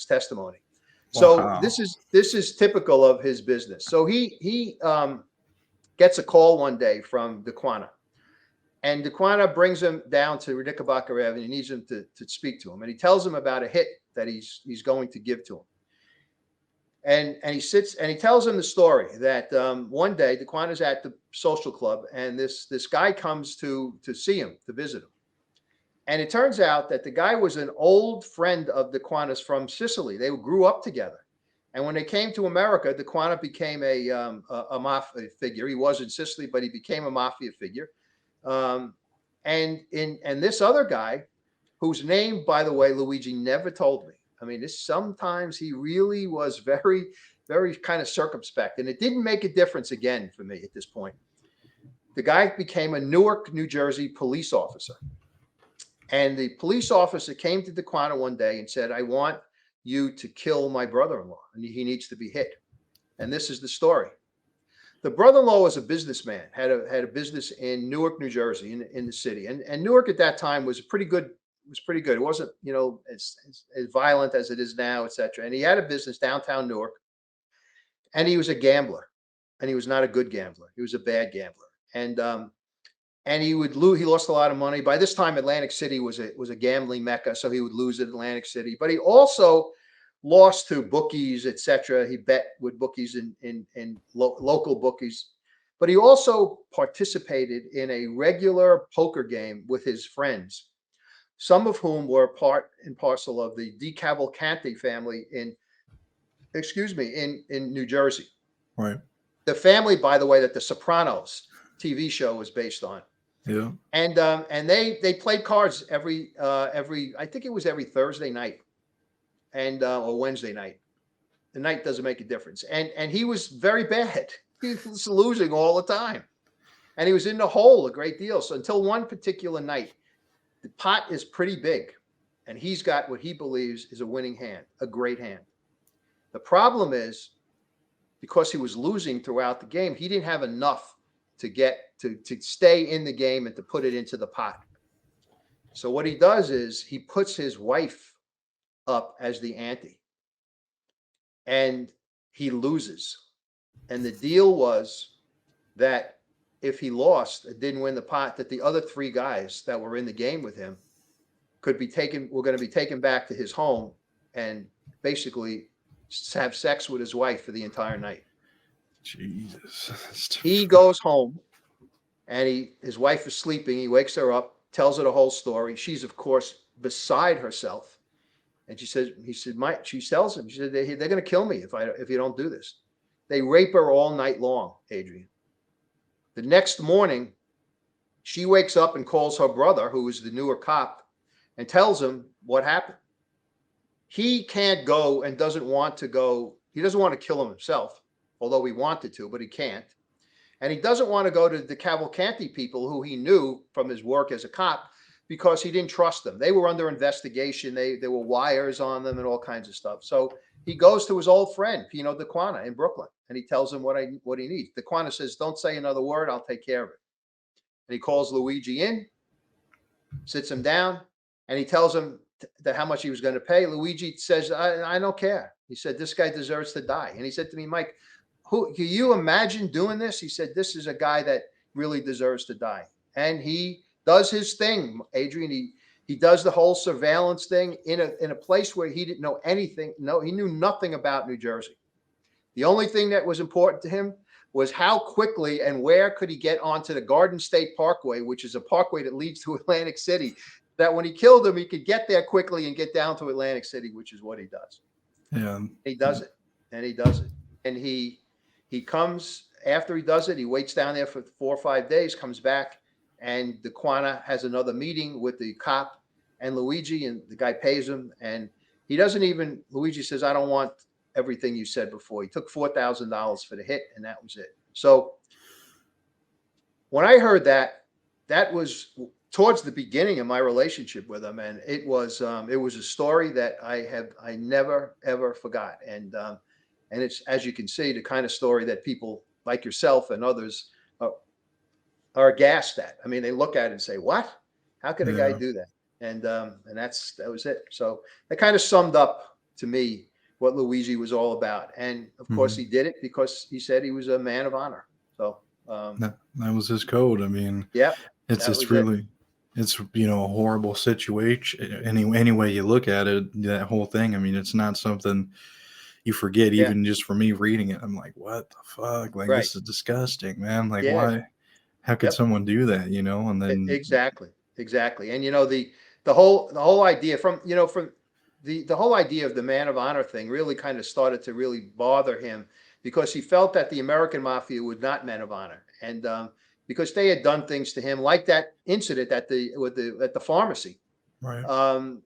testimony. So Wow. this is typical of his business. So he gets a call one day from DeQuana, and DeQuana brings him down to Knickerbocker Avenue. He needs him to speak to him, and he tells him about a hit that he's going to give to him. And he sits and he tells him the story that one day DeQuana's at the social club, and this guy comes to see him, to visit him. And it turns out that the guy was an old friend of DeQuana's from Sicily. They grew up together. And when they came to America, DeQuana became a mafia figure. He was in Sicily, but he became a mafia figure. And this other guy, whose name, by the way, Luigi never told me. I mean, sometimes he really was very, very kind of circumspect, and it didn't make a difference again for me at this point. The guy became a Newark, New Jersey police officer. And the police officer came to DeQuana one day and said, "I want you to kill my brother-in-law, and he needs to be hit." And this is the story. The brother-in-law was a businessman, had a business in Newark, New Jersey, in the city. And Newark at that time was pretty good. It wasn't, as violent as it is now, etc. And he had a business downtown Newark, and he was a gambler, and he was not a good gambler. He was a bad gambler. And he would lose. He lost a lot of money. By this time, Atlantic City was a gambling mecca, so he would lose at Atlantic City. But he also lost to bookies, etc. He bet with bookies in local bookies. But he also participated in a regular poker game with his friends, some of whom were part and parcel of the DeCavalcanti family in New Jersey. Right. The family, by the way, that the Sopranos TV show was based on. Yeah. And they played cards every I think it was every Thursday night and or Wednesday night. The night doesn't make a difference. And he was very bad. He was losing all the time. And he was in the hole a great deal. So until one particular night, the pot is pretty big, and he's got what he believes is a winning hand, a great hand. The problem is, because he was losing throughout the game, he didn't have enough to get to stay in the game and to put it into the pot. So what he does is he puts his wife up as the ante, and he loses. And the deal was that if he lost and didn't win the pot, that the other three guys that were in the game with him were going to be taken back to his home and basically have sex with his wife for the entire night. Jesus. He goes home, and his wife is sleeping. He wakes her up, tells her the whole story. She's, of course, beside herself. And she tells him, she said, they're going to kill me if you don't do this. They rape her all night long, Adrian. The next morning, she wakes up and calls her brother, who is the newer cop, and tells him what happened. He can't go and doesn't want to go. He doesn't want to kill him himself, although he wanted to, but he can't. And he doesn't want to go to the Cavalcanti people, who he knew from his work as a cop, because he didn't trust them. They were under investigation. There were wires on them and all kinds of stuff. So he goes to his old friend, Pino DeQuana, in Brooklyn. and he tells him what he needs. The Quana says, "Don't say another word. I'll take care of it." And he calls Luigi in, sits him down, and he tells him that how much he was going to pay. Luigi says, I don't care. He said, "This guy deserves to die." And he said to me, "Mike, who can you imagine doing this?" He said, "This is a guy that really deserves to die." And he does his thing, Adrian. He does the whole surveillance thing in a place where he didn't know anything. No, he knew nothing about New Jersey. The only thing that was important to him was how quickly and where could he get onto the Garden State Parkway, which is a parkway that leads to Atlantic City, that when he killed him, he could get there quickly and get down to Atlantic City, which is what he does. Yeah. He does it, and he does it. And he comes after he does it, he waits down there for 4 or 5 days, comes back, and the Quana has another meeting with the cop and Luigi, and the guy pays him, and he doesn't even, Luigi says, "I don't want everything you said before." He took $4,000 for the hit, and that was it. So when I heard that, that was towards the beginning of my relationship with him, and it was a story that I never ever forgot, and it's, as you can see, the kind of story that people like yourself and others are aghast at. I mean, they look at it and say, "What? How could a guy do that?" And that was it. So that kind of summed up to me what Luigi was all about. And of course, he did it because he said he was a man of honor. So that was his code. I mean, yeah, it's just really, it's, a horrible situation. Any way you look at it, that whole thing. I mean, it's not something you forget. Even just for me reading it, I'm like, what the fuck? Like, this is disgusting, man. Like, why? How could someone do that? And then exactly. And the whole idea from the whole idea of the man of honor thing really kind of started to really bother him, because he felt that the American mafia was not men of honor, and because they had done things to him, like that incident at the pharmacy, right. And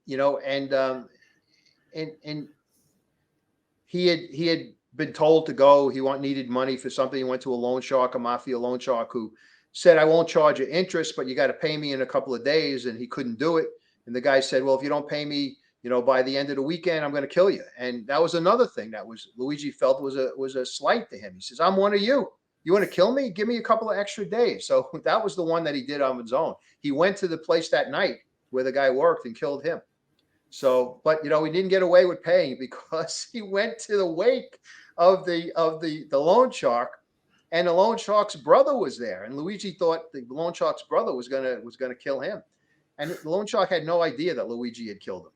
he had been told to go. He needed money for something. He went to a mafia loan shark, who said, "I won't charge you interest, but you got to pay me in a couple of days." And he couldn't do it. And the guy said, "Well, if you don't pay me, by the end of the weekend, I'm going to kill you." And that was another thing that Luigi felt was a slight to him. He says, "I'm one of you. You want to kill me? Give me a couple of extra days." So that was the one that he did on his own. He went to the place that night where the guy worked and killed him. So, but he didn't get away with paying, because he went to the wake of the loan shark, and the loan shark's brother was there, and Luigi thought the loan shark's brother was gonna kill him, and the loan shark had no idea that Luigi had killed him.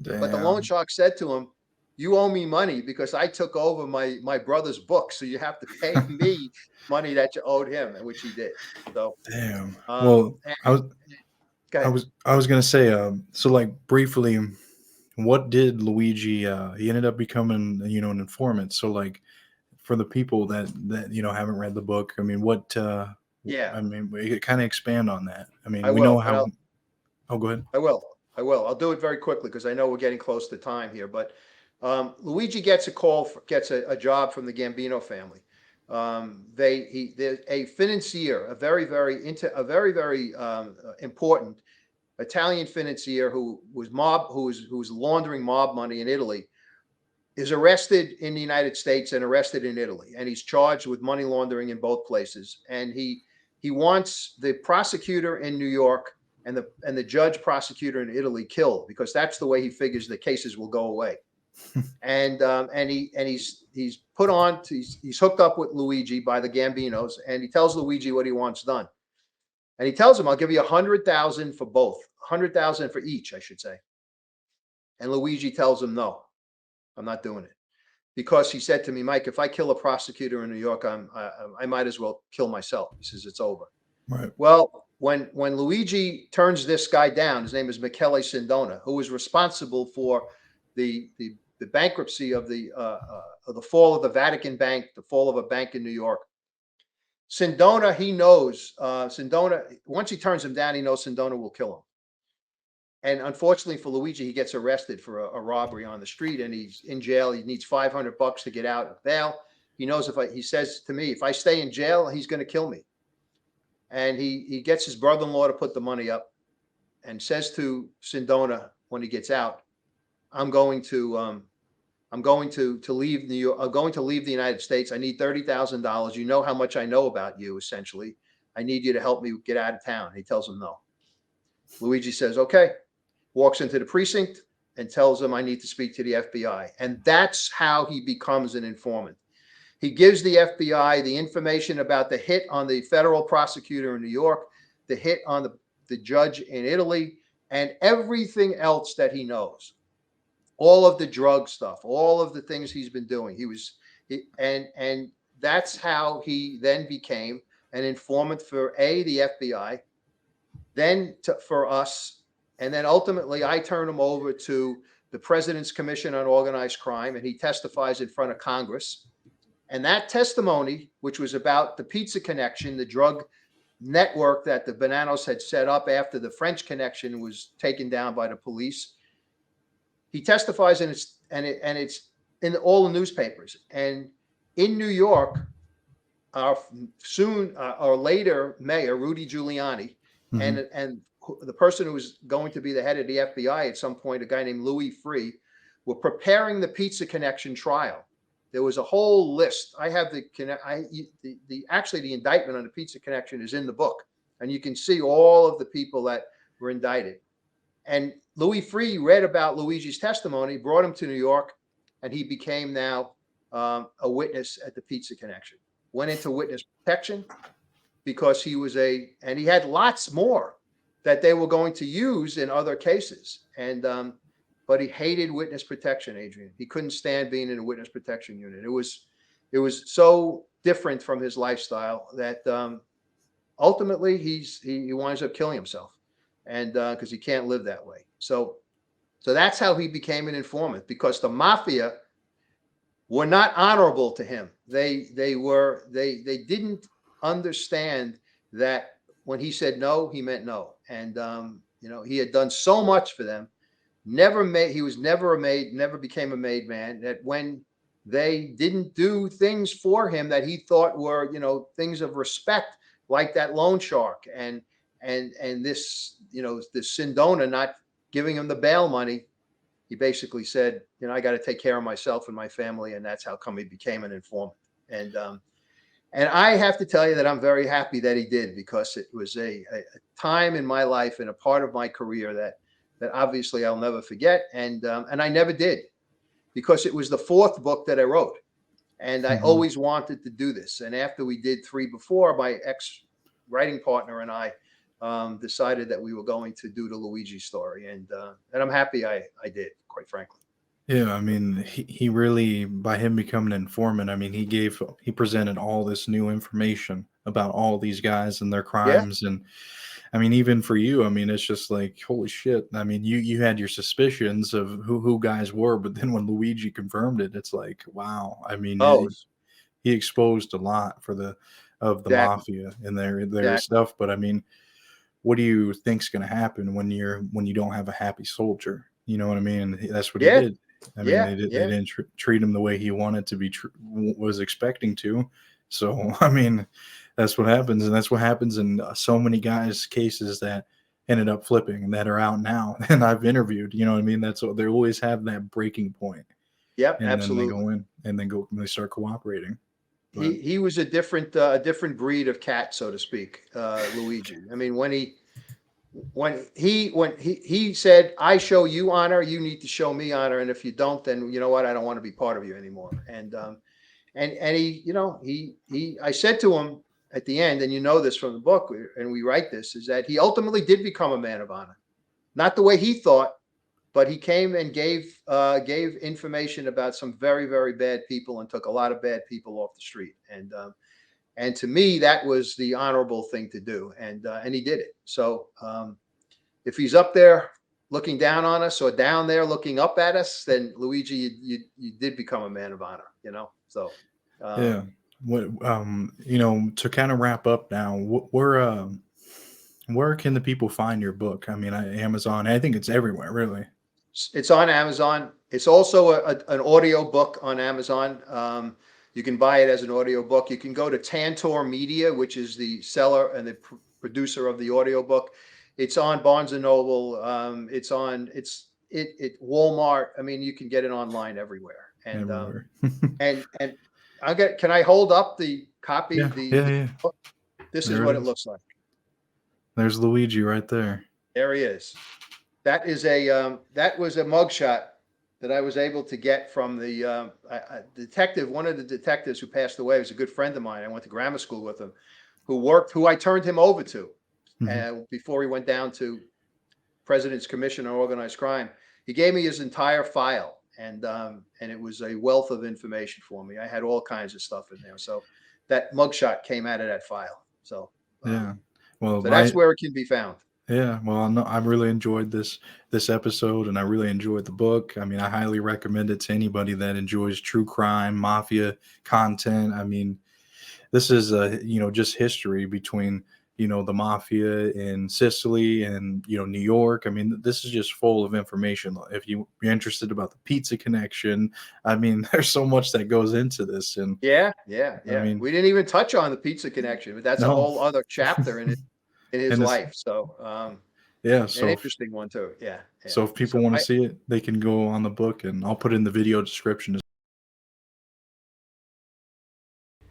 Damn. But the loan shark said to him, "You owe me money because I took over my brother's book, so you have to pay me money that you owed him," and which he did. So, damn. Well, I was gonna say, so, like, briefly, what did Luigi? He ended up becoming, an informant. So, like, for the people that haven't read the book, I mean, what? I mean, we kind of expand on that. I mean, I we know will. how. Oh, go ahead. I will. I'll do it very quickly because I know we're getting close to time here. But Luigi gets a job from the Gambino family. There's a financier, a very important Italian financier who was laundering mob money in Italy, is arrested in the United States and arrested in Italy, and he's charged with money laundering in both places. And he wants the prosecutor in New York and the judge prosecutor in Italy killed, because that's the way he figures the cases will go away. And he's put on to, he's hooked up with Luigi by the Gambinos, and he tells Luigi what he wants done. And he tells him, "I'll give you 100,000 for both, 100,000 for each, I should say." And Luigi tells him, "No, I'm not doing it." Because he said to me, "Mike, if I kill a prosecutor in New York, I might as well kill myself." He says, "It's over." Right. Well, when Luigi turns this guy down, his name is Michele Sindona, who was responsible for the bankruptcy of the fall of the Vatican Bank, the fall of a bank in New York. Sindona, he knows Sindona. Once he turns him down, he knows Sindona will kill him. And unfortunately for Luigi, he gets arrested for a robbery on the street, and he's in jail. He needs $500 to get out of bail. He knows he says to me, "If I stay in jail, he's going to kill me." And he gets his brother-in-law to put the money up, and says to Sindona when he gets out, I'm going to I'm going to leave New York. I'm going to leave the United States. I need $30,000. You know how much I know about you, essentially. I need you to help me get out of town." He tells him no. Luigi says, "Okay." Walks into the precinct and tells him, "I need to speak to the FBI." And that's how he becomes an informant. He gives the FBI the information about the hit on the federal prosecutor in New York, the hit on the judge in Italy, and everything else that he knows. All of the drug stuff, all of the things he's been doing. And that's how he then became an informant for the FBI, then for us, and then ultimately I turn him over to the President's Commission on Organized Crime, and he testifies in front of Congress. And that testimony, which was about the pizza connection, the drug network that the Bonannos had set up after the French connection was taken down by the police, he testifies, and it's in all the newspapers. And in New York, our later mayor, Rudy Giuliani, Mhm. and the person who was going to be the head of the FBI at some point, a guy named Louis Free, were preparing the pizza connection trial. There was a whole list. I have actually the indictment on the pizza connection is in the book, and you can see all of the people that were indicted. And Louis Free read about Luigi's testimony, brought him to New York, and he became now a witness at the pizza connection. Went into witness protection because he had lots more that they were going to use in other cases. But he hated witness protection, Adrian. He couldn't stand being in a witness protection unit. It was so different from his lifestyle that ultimately he winds up killing himself, and because he can't live that way. So that's how he became an informant, because the mafia were not honorable to him. They didn't understand that when he said no, he meant no. And he had done so much for them. He was never never became a made man. That when they didn't do things for him that he thought were, things of respect, like that loan shark and this, this Sindona not giving him the bail money, he basically said, I got to take care of myself and my family, and that's how come he became an informant. And I have to tell you that I'm very happy that he did, because it was a time in my life and a part of my career that obviously I'll never forget. And I never did, because it was the fourth book that I wrote, and I Mhm. always wanted to do this. And after we did 3 before, my ex writing partner and I decided that we were going to do the Luigi story, and I'm happy I did, quite frankly. Yeah, I mean, he really, by him becoming an informant, I mean, he presented all this new information about all these guys and their Yeah. crimes. And I mean, even for you, I mean, it's just like, holy shit. I mean, you had your suspicions of who guys were, but then when Luigi confirmed it, it's like, wow. I mean, Oh, he exposed a lot of the exactly. mafia and their Exactly. stuff. But I mean, what do you think's going to happen when you don't have a happy soldier? You know what I mean? And that's what he Yeah. did. I mean, Yeah. they Yeah. didn't treat him the way he wanted to be was expecting to. So I mean, that's what happens, and that's what happens in so many guys' cases that ended up flipping and that are out now. And I've interviewed. You know what I mean? That's what they always have, that breaking point, Yep. and then they Absolutely. go in and they start cooperating. But He was a different breed of cat, so to speak, Luigi. I mean, when he said, "I show you honor, you need to show me honor, and if you don't, then you know what, I don't want to be part of you anymore." And I said to him at the end, and this from the book, and we write this, is that he ultimately did become a man of honor, not the way he thought, but he came and gave information about some very, very bad people, and took a lot of bad people off the street. And to me, that was the honorable thing to do, and he did it. So if he's up there looking down on us, or down there looking up at us, then Luigi, you did become a man of honor. So yeah, um, what to kind of wrap up now, where can the people find your book? I mean, Amazon. I think it's everywhere, really. it's on Amazon. It's also an audio book on Amazon. You can buy it as an audio book. You can go to Tantor Media, which is the seller and the producer of the audio book. It's on Barnes and Noble. It's on Walmart. I mean, you can get it online everywhere. And Everywhere. and can I hold up the copy? Yeah, yeah, The yeah. book? This is There what it it is. looks like. There's Luigi right there. There he is. That was a mugshot that I was able to get from the detective. One of the detectives who passed away was a good friend of mine. I went to grammar school with him, who I turned him over to Mhm. before he went down to President's Commission on Organized Crime. He gave me his entire file, and it was a wealth of information for me. I had all kinds of stuff in there. So that mugshot came out of that file. Yeah. Well, So that's where it can be found. yeah, well, no, I really enjoyed this episode, and I really enjoyed the book. I mean, I highly recommend it to anybody that enjoys true crime, mafia content. I mean, this is just history between the mafia in Sicily and New York. I mean, this is just full of information. If you're interested about the pizza connection, I mean, there's so much that goes into this, and Yeah, I yeah. mean, We didn't even touch on the pizza connection, but that's a no, whole other chapter in his and it's life. So, yeah. an So interesting one too. Yeah, yeah. so if So people want to see it, they can go on the book, and I'll put it in the video description.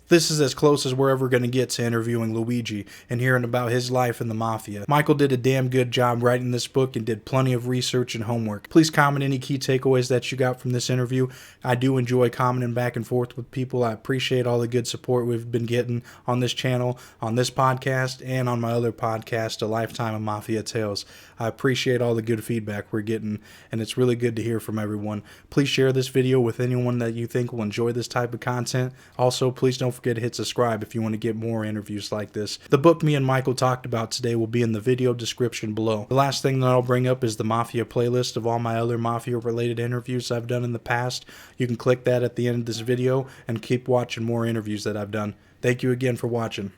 This is as close as we're ever going to get to interviewing Luigi and hearing about his life in the Mafia. Michael did a damn good job writing this book and did plenty of research and homework. Please comment any key takeaways that you got from this interview. I do enjoy commenting back and forth with people. I appreciate all the good support we've been getting on this channel, on this podcast, and on my other podcast, A Lifetime of Mafia Tales. I appreciate all the good feedback we're getting, and it's really good to hear from everyone. Please share this video with anyone that you think will enjoy this type of content. Also, please don't forget to hit subscribe if you want to get more interviews like this. The book me and Michael talked about today will be in the video description below. The last thing that I'll bring up is the Mafia playlist of all my other Mafia related interviews I've done in the past. You can click that at the end of this video and keep watching more interviews that I've done. Thank you again for watching.